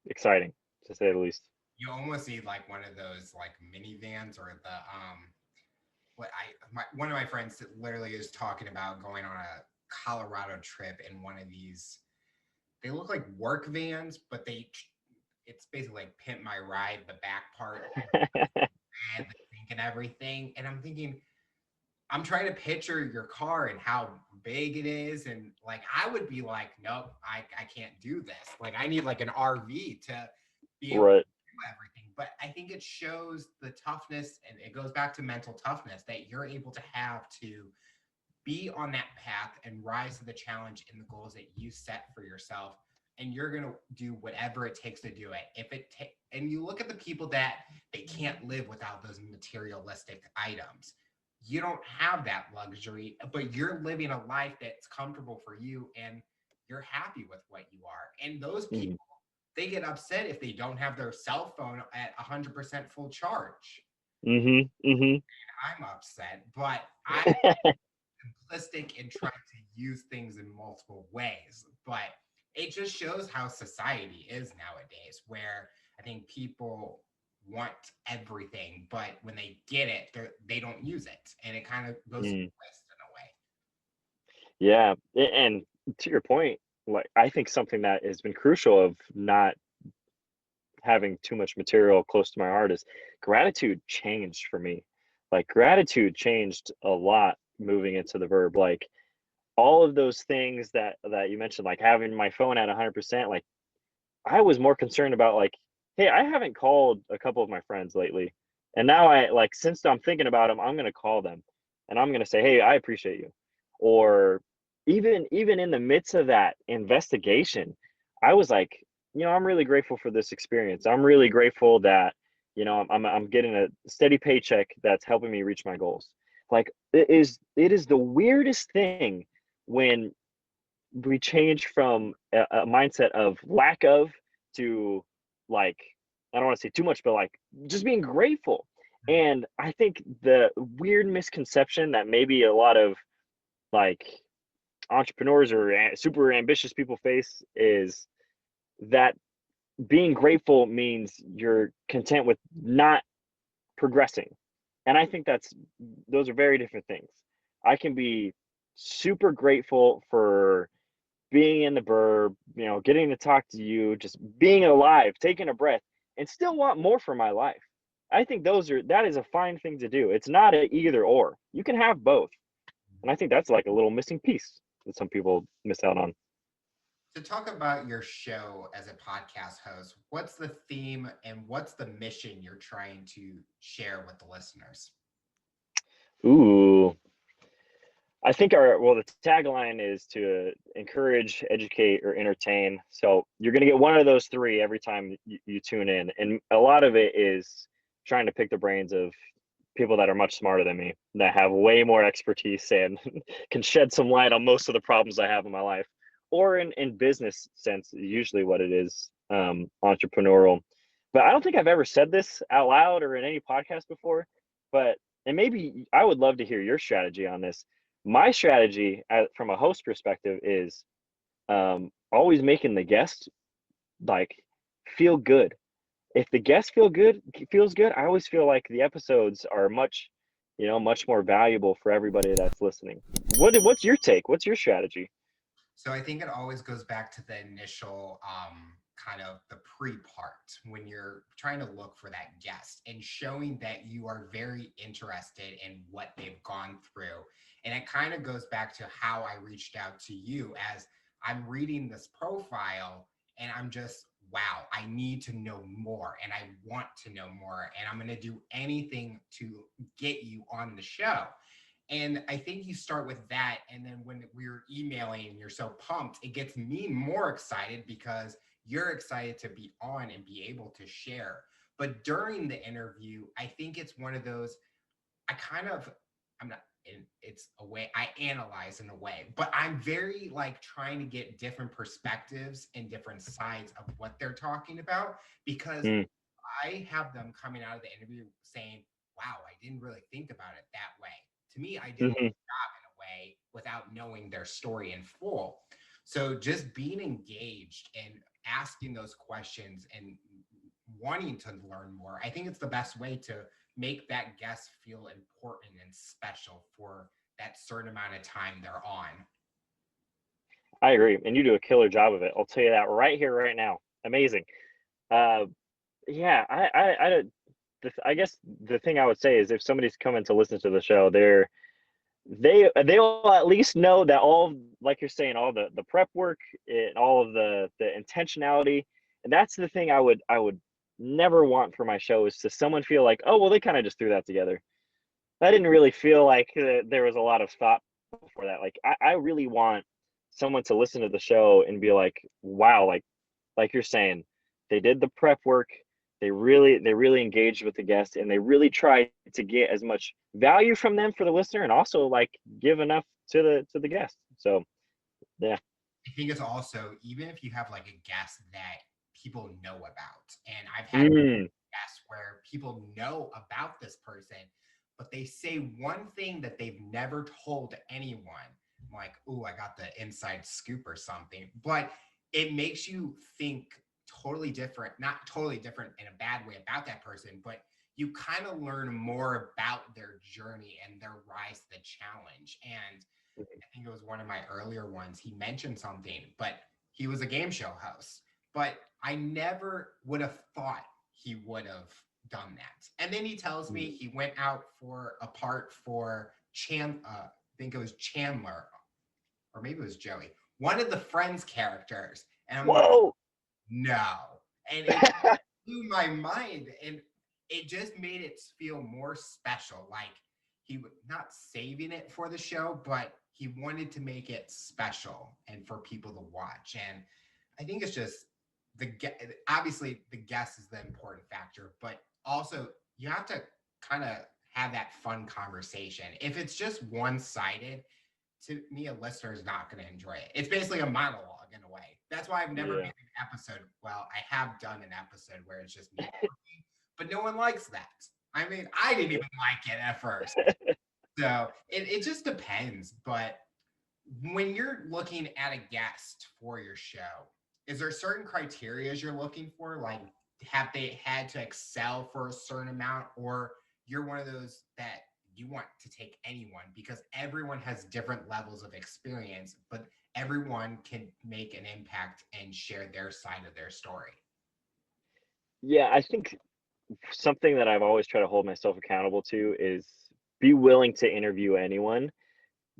Speaker 2: exciting, to say the least.
Speaker 1: You almost need like one of those like minivans, or the one of my friends literally is talking about going on a Colorado trip in one of these. They look like work vans, but it's basically like Pimp My Ride, the back part, and the sink and everything. And I'm thinking, I'm trying to picture your car and how big it is, and like I would be like, nope, I can't do this. Like I need like an RV to be able to
Speaker 2: Right.
Speaker 1: do everything. But I think it shows the toughness, and it goes back to mental toughness that you're able to have to be on that path and rise to the challenge and the goals that you set for yourself. And you're going to do whatever it takes to do it. And you look at the people that they can't live without those materialistic items. You don't have that luxury, but you're living a life that's comfortable for you and you're happy with what you are. And those people, they get upset if they don't have their cell phone at 100% full charge. I'm upset, but I'm simplistic and trying to use things in multiple ways. But it just shows how society is nowadays, where I think people want everything, but when they get it, they don't use it, and it kind of goes to waste in a way.
Speaker 2: Yeah, and to your point, like I think something that has been crucial of not having too much material close to my heart is gratitude changed for me. Like gratitude changed a lot moving into the verb. Like all of those things that you mentioned, like having my phone at 100%, like I was more concerned about like, hey, I haven't called a couple of my friends lately. And now I like since I'm thinking about them, I'm gonna call them and I'm gonna say, hey, I appreciate you. Or even in the midst of that investigation, I was like, I'm really grateful for this experience. I'm really grateful that, I'm getting a steady paycheck that's helping me reach my goals. Like it is the weirdest thing when we change from a mindset of lack of to like I don't want to say too much, but like just being grateful. And I think the weird misconception that maybe a lot of like entrepreneurs or super ambitious people face is that being grateful means you're content with not progressing. And I think those are very different things. I can be super grateful for being in the burb, getting to talk to you, just being alive, taking a breath, and still want more for my life. I think that is a fine thing to do. It's not an either or. You can have both. And I think that's like a little missing piece that some people miss out on.
Speaker 1: To talk about your show as a podcast host, what's the theme and what's the mission you're trying to share with the listeners?
Speaker 2: Ooh, I think the tagline is to encourage, educate, or entertain. So you're going to get one of those three every time you tune in. And a lot of it is trying to pick the brains of people that are much smarter than me, that have way more expertise and can shed some light on most of the problems I have in my life, or in business sense, usually what it is, entrepreneurial. But I don't think I've ever said this out loud or in any podcast before, and maybe I would love to hear your strategy on this. My strategy from a host perspective is always making the guest like feel good. If the guest feels good, I always feel like the episodes are much more valuable for everybody that's listening. What's your take? What's your strategy?
Speaker 1: So I think it always goes back to the initial kind of the pre-part when you're trying to look for that guest and showing that you are very interested in what they've gone through. And it kind of goes back to how I reached out to you as I'm reading this profile and I'm just, wow, I need to know more and I want to know more. And I'm going to do anything to get you on the show. And I think you start with that. And then when we're emailing and you're so pumped, it gets me more excited because you're excited to be on and be able to share. But during the interview, I think it's one of those, I'm not, it's a way I analyze in a way, but I'm very like trying to get different perspectives and different sides of what they're talking about because I have them coming out of the interview saying, wow, I didn't really think about it that way. To me, I did a job in a way without knowing their story in full. So just being engaged and asking those questions and wanting to learn more, I think it's the best way to make that guest feel important and special for that certain amount of time they're on.
Speaker 2: I agree. And you do a killer job of it. I'll tell you that right here, right now. Amazing. Yeah, I guess the thing I would say is if somebody's coming to listen to the show, they'll at least know that all, like you're saying, all the prep work and all of the intentionality, and that's the thing I would never want for my show is to someone feel like, oh well, they kind of just threw that together. I didn't really feel like there was a lot of thought before that. Like I really want someone to listen to the show and be like, wow, like you're saying, they did the prep work. They really engaged with the guest, and they really tried to get as much value from them for the listener, and also like give enough to the guest. So yeah.
Speaker 1: I think it's also, even if you have like a guest that people know about, and I've had
Speaker 2: Mm,
Speaker 1: guests where people know about this person, but they say one thing that they've never told anyone. I'm like, oh, I got the inside scoop or something. But it makes you think totally different, not totally different in a bad way about that person, but you kind of learn more about their journey and their rise to the challenge. And I think it was one of my earlier ones. He mentioned something, but he was a game show host. But I never would have thought he would have done that. And then he tells me he went out for a part for I think it was Chandler, or maybe it was Joey, one of the Friends characters. And I'm like,
Speaker 2: whoa.
Speaker 1: no. And it blew my mind. And it just made it feel more special. Like he was not saving it for the show, but he wanted to make it special and for people to watch. And I think it's just obviously the guest is the important factor, but also you have to kind of have that fun conversation. If it's just one sided, to me, a listener is not going to enjoy it. It's basically a monologue in a way. That's why I've never made
Speaker 2: Yeah.
Speaker 1: an episode. Well, I have done an episode where it's just me talking, but no one likes that. I mean, I didn't even like it at first. So it just depends. But when you're looking at a guest for your show, is there certain criteria you're looking for? Like, have they had to excel for a certain amount, or you're one of those that you want to take anyone because everyone has different levels of experience, but everyone can make an impact and share their side of their story?
Speaker 2: Yeah, I think something that I've always tried to hold myself accountable to is be willing to interview anyone.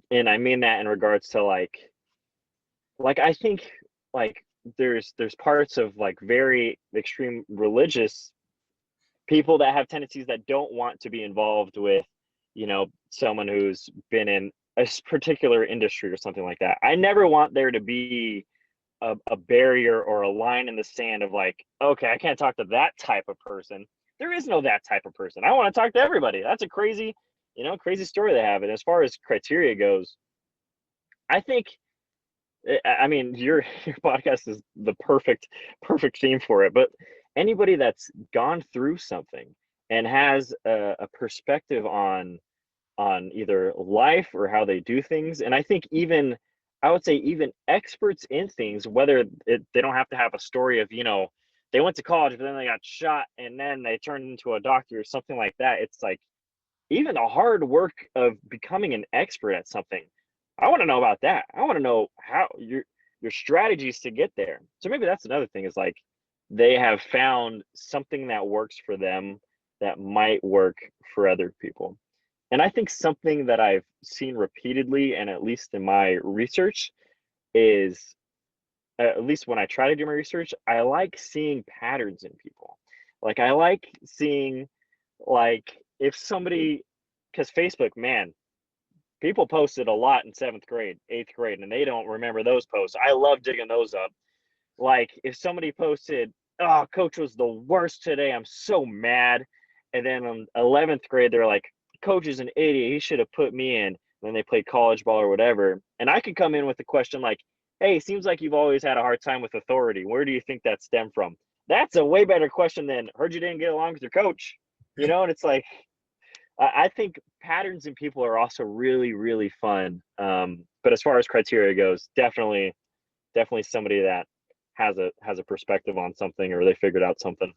Speaker 2: And I mean that in regards to like I think like there's parts of like very extreme religious people that have tendencies that don't want to be involved with, someone who's been in a particular industry or something like that. I never want there to be a barrier or a line in the sand of like, okay, I can't talk to that type of person. There is no that type of person. I want to talk to everybody. That's a crazy story they have. And as far as criteria goes, I think, I mean, your podcast is the perfect theme for it. But anybody that's gone through something and has a perspective on either life or how they do things. And I think even I would say even experts in things, whether they don't have to have a story of, they went to college, but then they got shot and then they turned into a doctor or something like that. It's like even the hard work of becoming an expert at something. I want to know about that. I want to know how your strategies to get there. So maybe that's another thing is like they have found something that works for them that might work for other people. And I think something that I've seen repeatedly, and at least in my research, is at least when I try to do my research, I like seeing patterns in people. Like I like seeing like if somebody, because Facebook, man, people posted a lot in seventh grade, eighth grade, and they don't remember those posts. I love digging those up. Like if somebody posted, "Oh, coach was the worst today. I'm so mad," and then in 11th grade, they're like, "Coach is an idiot. He should have put me in." And then they played college ball or whatever, and I could come in with a question like, "Hey, seems like you've always had a hard time with authority. Where do you think that stemmed from?" That's a way better question than "Heard you didn't get along with your coach." And it's like I think patterns in people are also really, really fun. But as far as criteria goes, definitely somebody that has a perspective on something or they figured out something.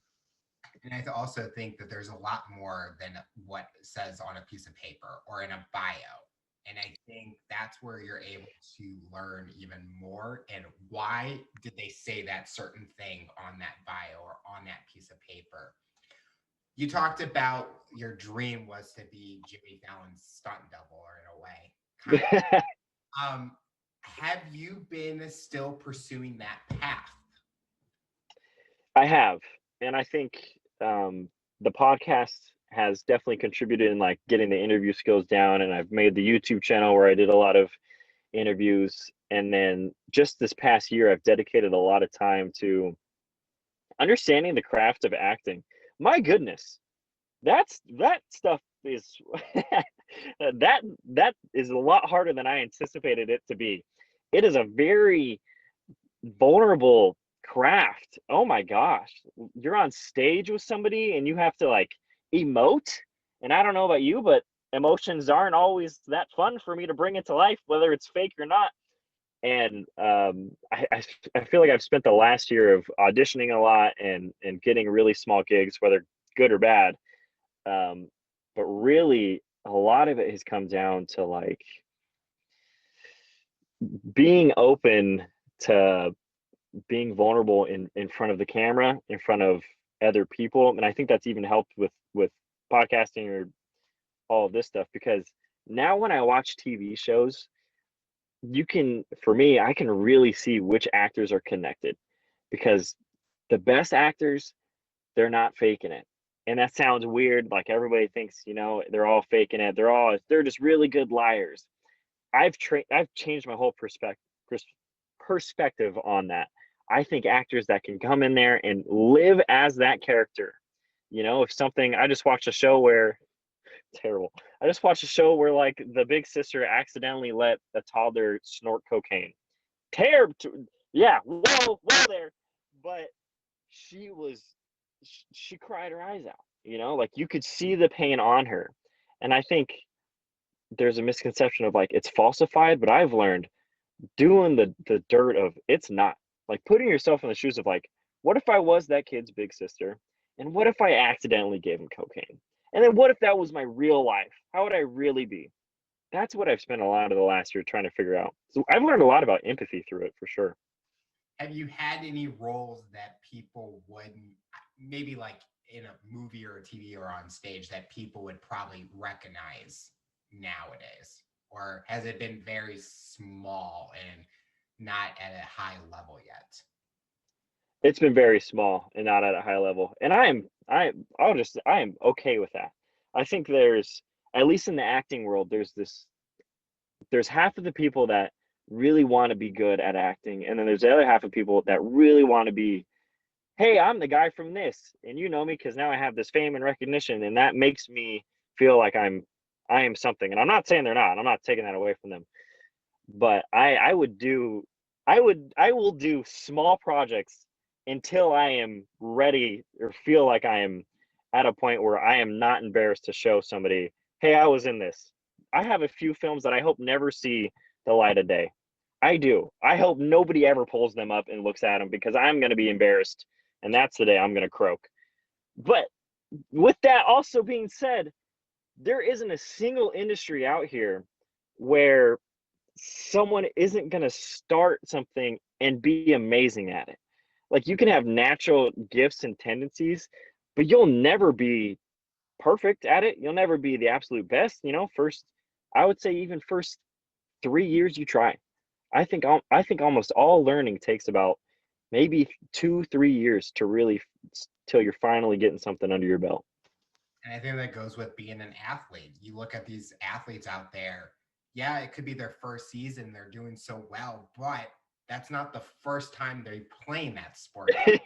Speaker 1: And I also think that there's a lot more than what it says on a piece of paper or in a bio. And I think that's where you're able to learn even more. And why did they say that certain thing on that bio or on that piece of paper? You talked about your dream was to be Jimmy Fallon's stunt double, or in a way, kind of. Have you been still pursuing that path?
Speaker 2: I have, and I think the podcast has definitely contributed in like getting the interview skills down. And I've made the YouTube channel where I did a lot of interviews. And then just this past year, I've dedicated a lot of time to understanding the craft of acting. My goodness, that stuff is that is a lot harder than I anticipated it to be. It is a very vulnerable craft. Oh my gosh. You're on stage with somebody and you have to like emote. And I don't know about you, but emotions aren't always that fun for me to bring into life, whether it's fake or not. And I feel like I've spent the last year of auditioning a lot and getting really small gigs, whether good or bad. But really, a lot of it has come down to like being open to being vulnerable in front of the camera, in front of other people. And I think that's even helped with podcasting or all of this stuff, because now when I watch TV shows, for me, I can really see which actors are connected, because the best actors, they're not faking it. And that sounds weird. Like everybody thinks, they're all faking it. They're just really good liars. I've changed my whole perspective on that. I think actors that can come in there and live as that character, if something, I just watched a show where terrible. I just watched a show where like the big sister accidentally let a toddler snort cocaine. Terrible. Yeah, whoa there. But she was, she cried her eyes out. Like you could see the pain on her, and I think there's a misconception of like it's falsified. But I've learned doing the dirt of it's not, like putting yourself in the shoes of like, what if I was that kid's big sister, and what if I accidentally gave him cocaine, and then what if that was my real life? How would I really be? That's what I've spent a lot of the last year trying to figure out. So I've learned a lot about empathy through it, for sure.
Speaker 1: Have you had any roles that people wouldn't, maybe like in a movie or a TV or on stage, that people would probably recognize nowadays? Or has it been very small and not at a high level yet?
Speaker 2: It's been very small and not at a high level. And I am okay with that. I think there's, at least in the acting world, there's half of the people that really want to be good at acting, and then there's the other half of people that really want to be, hey, I'm the guy from this, and you know me because now I have this fame and recognition, and that makes me feel like I am something. And I'm not saying they're not. I'm not taking that away from them. But I will do small projects until I am ready or feel like I am at a point where I am not embarrassed to show somebody, hey, I was in this. I have a few films that I hope never see the light of day. I do. I hope nobody ever pulls them up and looks at them, because I'm going to be embarrassed, and that's the day I'm going to croak. But with that also being said, there isn't a single industry out here where someone isn't going to start something and be amazing at it. Like you can have natural gifts and tendencies, but you'll never be perfect at it. You'll never be the absolute best. I would say even first 3 years you try. I think almost all learning takes about maybe 2-3 years to really till you're finally getting something under your belt.
Speaker 1: And I think that goes with being an athlete. You look at these athletes out there, yeah, it could be their first season, they're doing so well, but that's not the first time they're playing that sport. All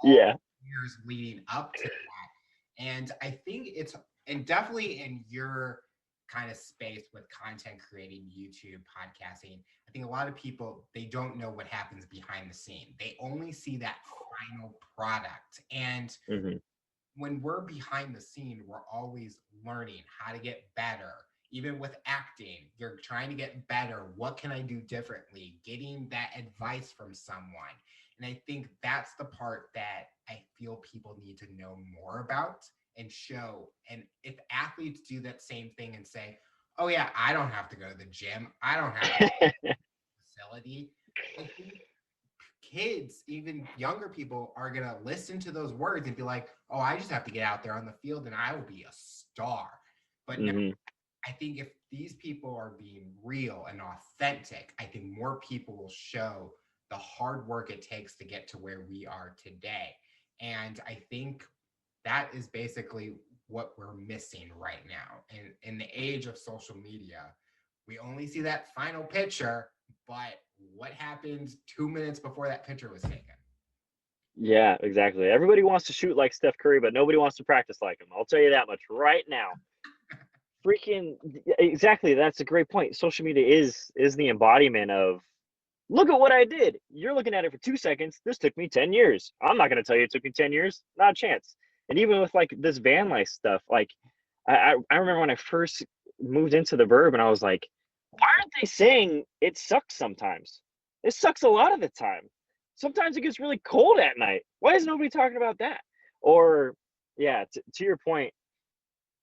Speaker 2: Yeah.
Speaker 1: years leading up to that. And I think it's, and definitely in your kind of space with content creating, YouTube, podcasting, I think a lot of people, they don't know what happens behind the scene. They only see that final product. And
Speaker 2: Hmm.
Speaker 1: when we're behind the scene, we're always learning how to get better. Even with acting, you're trying to get better. What can I do differently? Getting that advice from someone. And I think that's the part that I feel people need to know more about and show. And if athletes do that same thing and say, oh, yeah, I don't have to go to the gym, I don't have to facility, I think kids, even younger people, are going to listen to those words and be like, oh, I just have to get out there on the field and I will be a star. But no,
Speaker 2: Hmm.
Speaker 1: I think if these people are being real and authentic, I think more people will show the hard work it takes to get to where we are today. And I think that is basically what we're missing right now. And in the age of social media, we only see that final picture, but what happened 2 minutes before that picture was taken?
Speaker 2: Yeah, exactly. Everybody wants to shoot like Steph Curry, but nobody wants to practice like him. I'll tell you that much right now. Freaking exactly. That's a great point. Social media is the embodiment of look at what I did. You're looking at it for 2 seconds. This took me 10 years. I'm not going to tell you it took me 10 years. Not a chance. And even with like this van life stuff, like I remember when I first moved into the verb and I was like, why aren't they saying it sucks sometimes? It sucks a lot of the time. Sometimes it gets really cold at night. Why is nobody talking about that? Or yeah, to your point,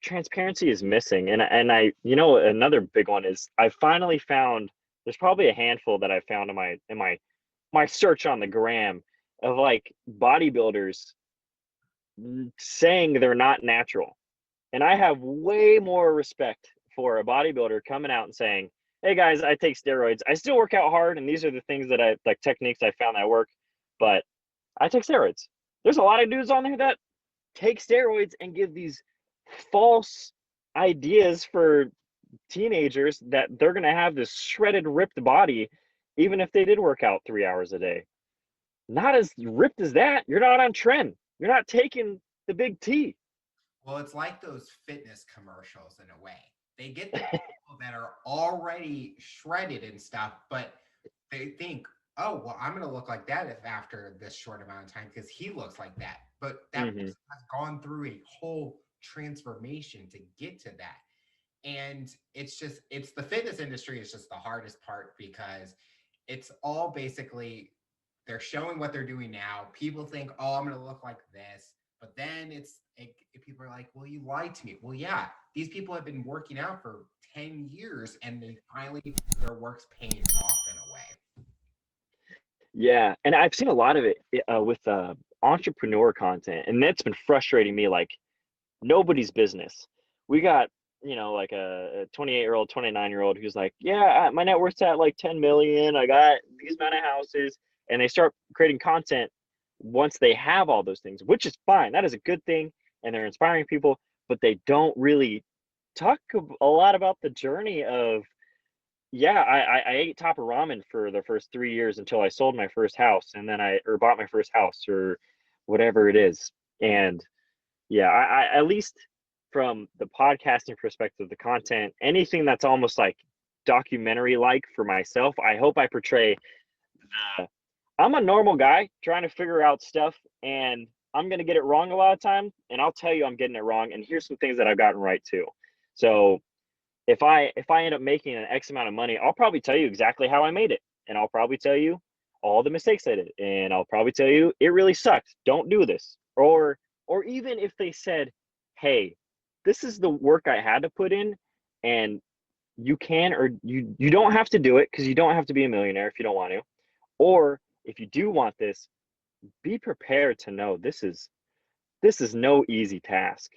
Speaker 2: transparency is missing. And I, another big one is I finally found there's probably a handful that I found in my search on the gram of like bodybuilders saying they're not natural. And I have way more respect for a bodybuilder coming out and saying, "Hey guys, I take steroids. I still work out hard, and these are the things that I like techniques I found that work, but I take steroids." There's a lot of dudes on there that take steroids and give these false ideas for teenagers that they're going to have this shredded, ripped body, even if they did work out 3 hours a day. Not as ripped as that. You're not on trend. You're not taking the big T.
Speaker 1: Well, it's like those fitness commercials in a way. They get the people that are already shredded and stuff, but they think, oh, well, I'm going to look like that if after this short amount of time because he looks like that. But that
Speaker 2: Mm-hmm.
Speaker 1: person has gone through a whole transformation to get to that. And it's the fitness industry is just the hardest part because it's all basically they're showing what they're doing now. People think, oh, I'm going to look like this. But then people are like, well, you lied to me. Well, yeah, these people have been working out for 10 years and they finally, their work's paying off in a way.
Speaker 2: Yeah, and I've seen a lot of it with entrepreneur content, and that's been frustrating me. Like nobody's business. We got like a 28-year-old, 29-year-old who's like, yeah, my net worth's at like 10 million. I got these amount of houses, and they start creating content once they have all those things, which is fine. That is a good thing, and they're inspiring people, but they don't really talk a lot about the journey of yeah, I ate Tapa Ramen for the first 3 years until I sold my first house, and then or bought my first house or whatever it is. And yeah, I at least from the podcasting perspective, the content, anything that's almost like documentary like for myself, I hope I portray the I'm a normal guy trying to figure out stuff, and I'm gonna get it wrong a lot of time, and I'll tell you I'm getting it wrong, and here's some things that I've gotten right too. So if I end up making an X amount of money, I'll probably tell you exactly how I made it, and I'll probably tell you all the mistakes I did, and I'll probably tell you it really sucked. Don't do this. Or even if they said, "Hey, this is the work I had to put in, and you can or you don't have to do it because you don't have to be a millionaire if you don't want to. Or if you do want this, be prepared to know this is no easy task.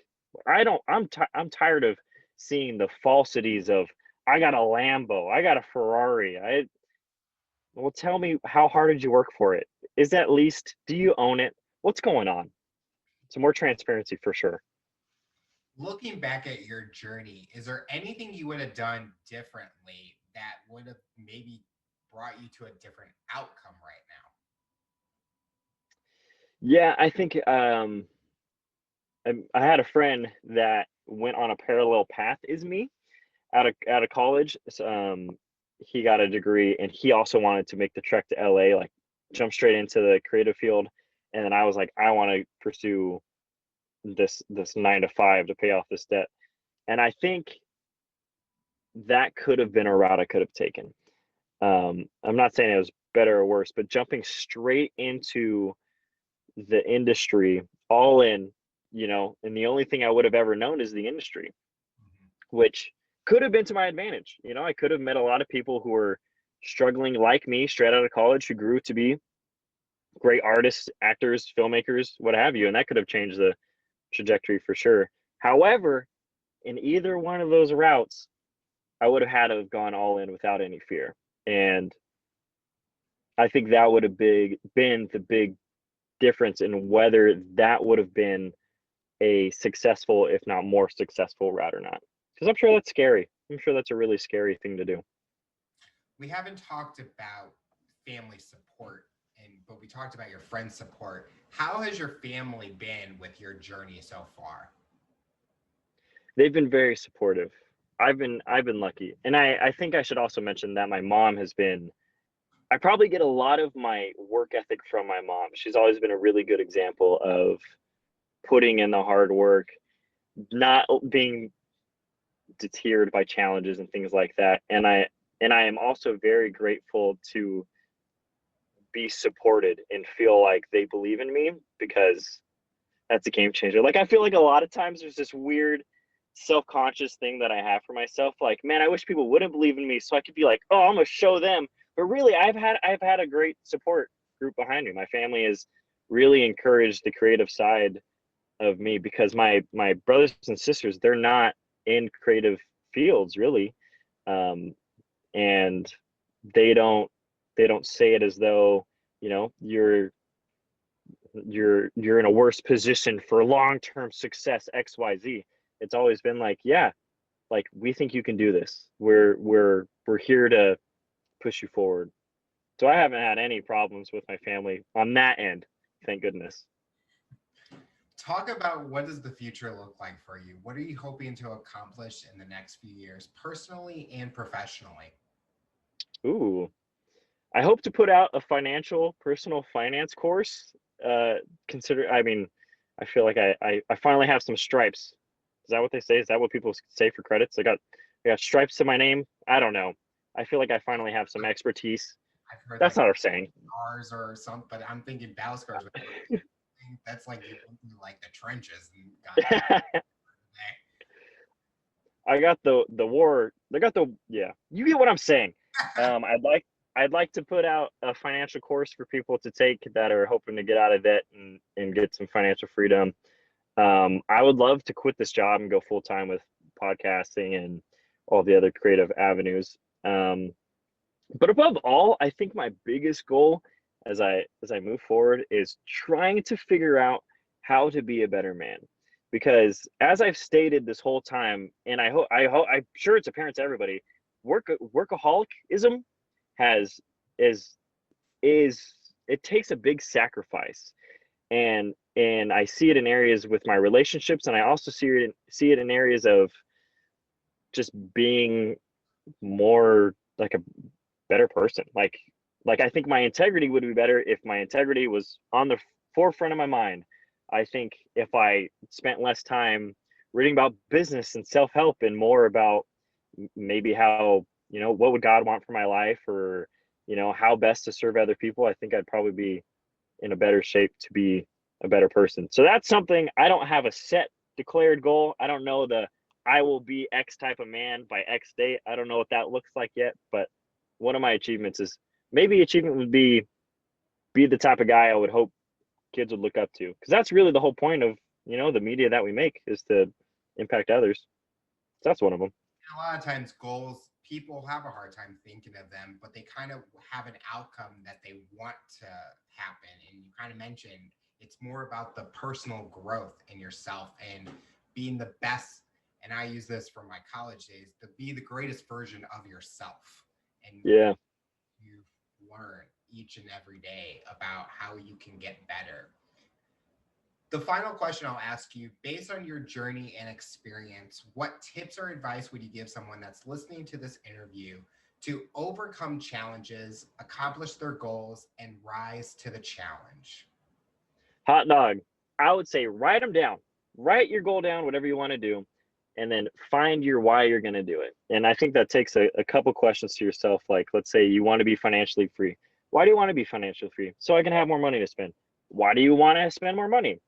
Speaker 2: I'm tired of seeing the falsities of I got a Lambo, I got a Ferrari. Well, tell me how hard did you work for it? Is that least do you own it? What's going on? Some more transparency for sure.
Speaker 1: Looking back at your journey, is there anything you would have done differently that would have maybe brought you to a different outcome right now?
Speaker 2: Yeah, I think I had a friend that went on a parallel path as me out of college. He got a degree, and he also wanted to make the trek to LA, like jump straight into the creative field. And then I was like, I want to pursue this 9 to 5 to pay off this debt. And I think that could have been a route I could have taken. I'm not saying it was better or worse, but jumping straight into the industry all in, and the only thing I would have ever known is the industry, which could have been to my advantage. I could have met a lot of people who were struggling like me straight out of college who grew to be great artists, actors, filmmakers, what have you, and that could have changed the trajectory for sure. However, in either one of those routes, I would have had to have gone all in without any fear. And I think that would have been the big difference in whether that would have been a successful, if not more successful route or not. Because I'm sure that's scary. I'm sure that's a really scary thing to do.
Speaker 1: We haven't talked about family support, but we talked about your friend support. How has your family been with your journey so far?
Speaker 2: They've been very supportive. I've been lucky. And I think I should also mention that my mom has been, I probably get a lot of my work ethic from my mom. She's always been a really good example of putting in the hard work, not being deterred by challenges and things like that. And I am also very grateful to be supported and feel like they believe in me, because that's a game changer. Like, I feel like a lot of times there's this weird self-conscious thing that I have for myself. Like, man, I wish people wouldn't believe in me so I could be like, oh, I'm gonna show them. But really, I've had a great support group behind me. My family has really encouraged the creative side of me, because my brothers and sisters, they're not in creative fields really. Um, and they don't they don't say it as though, you're in a worse position for long-term success XYZ. It's always been like, yeah, like, we think you can do this. We're here to push you forward. So I haven't had any problems with my family on that end, thank goodness.
Speaker 1: Talk about, what does the future look like for you? What are you hoping to accomplish in the next few years, personally and professionally?
Speaker 2: Ooh, I hope to put out a personal finance course. Uh, I mean, I feel like I finally have some stripes. Is that what they say? Is that what people say for credits? I got stripes to my name. I don't know. I feel like I finally have some expertise.
Speaker 1: I've heard
Speaker 2: That's
Speaker 1: like
Speaker 2: not what I'm saying.
Speaker 1: scars or something, but I'm thinking battle scars. That's like you went through like the trenches and got there.
Speaker 2: I got the war. I got the Yeah. You get what I'm saying. I'd like to put out a financial course for people to take that are hoping to get out of debt and get some financial freedom. I would love to quit this job and go full time with podcasting and all the other creative avenues. But above all, I think my biggest goal as I move forward is trying to figure out how to be a better man. Because as I've stated this whole time, and I'm sure it's apparent to everybody, workaholism has is is it takes a big sacrifice. And I see it in areas with my relationships, and I also see it in areas of just being more like a better person. Like, I think my integrity would be better if my integrity was on the forefront of my mind. I think if I spent less time reading about business and self-help and more about maybe how, what would God want for my life, or how best to serve other people, I think I'd probably be in a better shape to be a better person. So that's something. I don't have a set declared goal. I don't know I will be X type of man by X date. I don't know what that looks like yet, but one of my achievements is, maybe achievement would be the type of guy I would hope kids would look up to, because that's really the whole point of the media that we make, is to impact others. So that's one of them.
Speaker 1: A lot of times goals, people have a hard time thinking of them, but they kind of have an outcome that they want to happen. And you kind of mentioned it's more about the personal growth in yourself and being the best. And I use this from my college days, to be the greatest version of yourself. And
Speaker 2: Yeah.
Speaker 1: you learn each and every day about how you can get better. The final question I'll ask you, based on your journey and experience, what tips or advice would you give someone that's listening to this interview to overcome challenges, accomplish their goals, and rise to the challenge?
Speaker 2: Hot dog. I would say write them down. Write your goal down, whatever you want to do, and then find your why you're going to do it. And I think that takes a couple questions to yourself. Like, let's say you want to be financially free. Why do you want to be financially free? So I can have more money to spend. Why do you want to spend more money?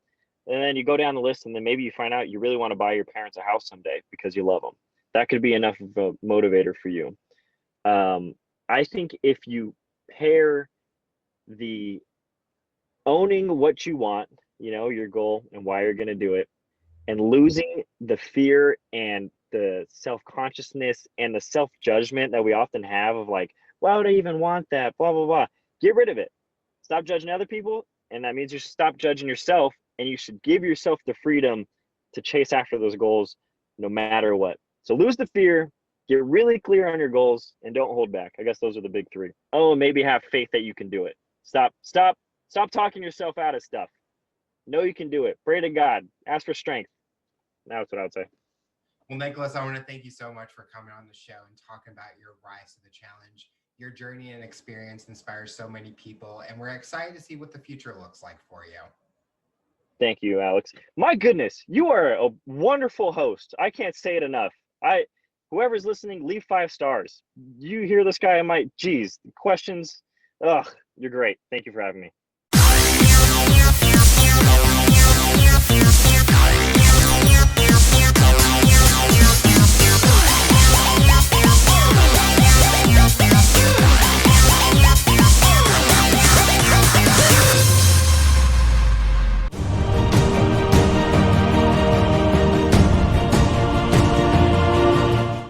Speaker 2: And then you go down the list, and then maybe you find out you really want to buy your parents a house someday because you love them. That could be enough of a motivator for you. I think if you pair the owning what you want, your goal and why you're going to do it, and losing the fear and the self-consciousness and the self-judgment that we often have of like, why would I even want that? Blah, blah, blah. Get rid of it. Stop judging other people. And that means you should stop judging yourself, and you should give yourself the freedom to chase after those goals no matter what. So lose the fear, get really clear on your goals, and don't hold back. I guess those are the big three. Oh, and maybe have faith that you can do it. Stop talking yourself out of stuff. Know you can do it. Pray to God. Ask for strength. That's what I would say.
Speaker 1: Well, Nickolas, I want to thank you so much for coming on the show and talking about your rise to the challenge. Your journey and experience inspires so many people, and we're excited to see what the future looks like for you.
Speaker 2: Thank you, Alex. My goodness, you are a wonderful host. I can't say it enough. Whoever's listening, leave 5 stars. You hear this guy, I might, geez, questions. Ugh, you're great. Thank you for having me.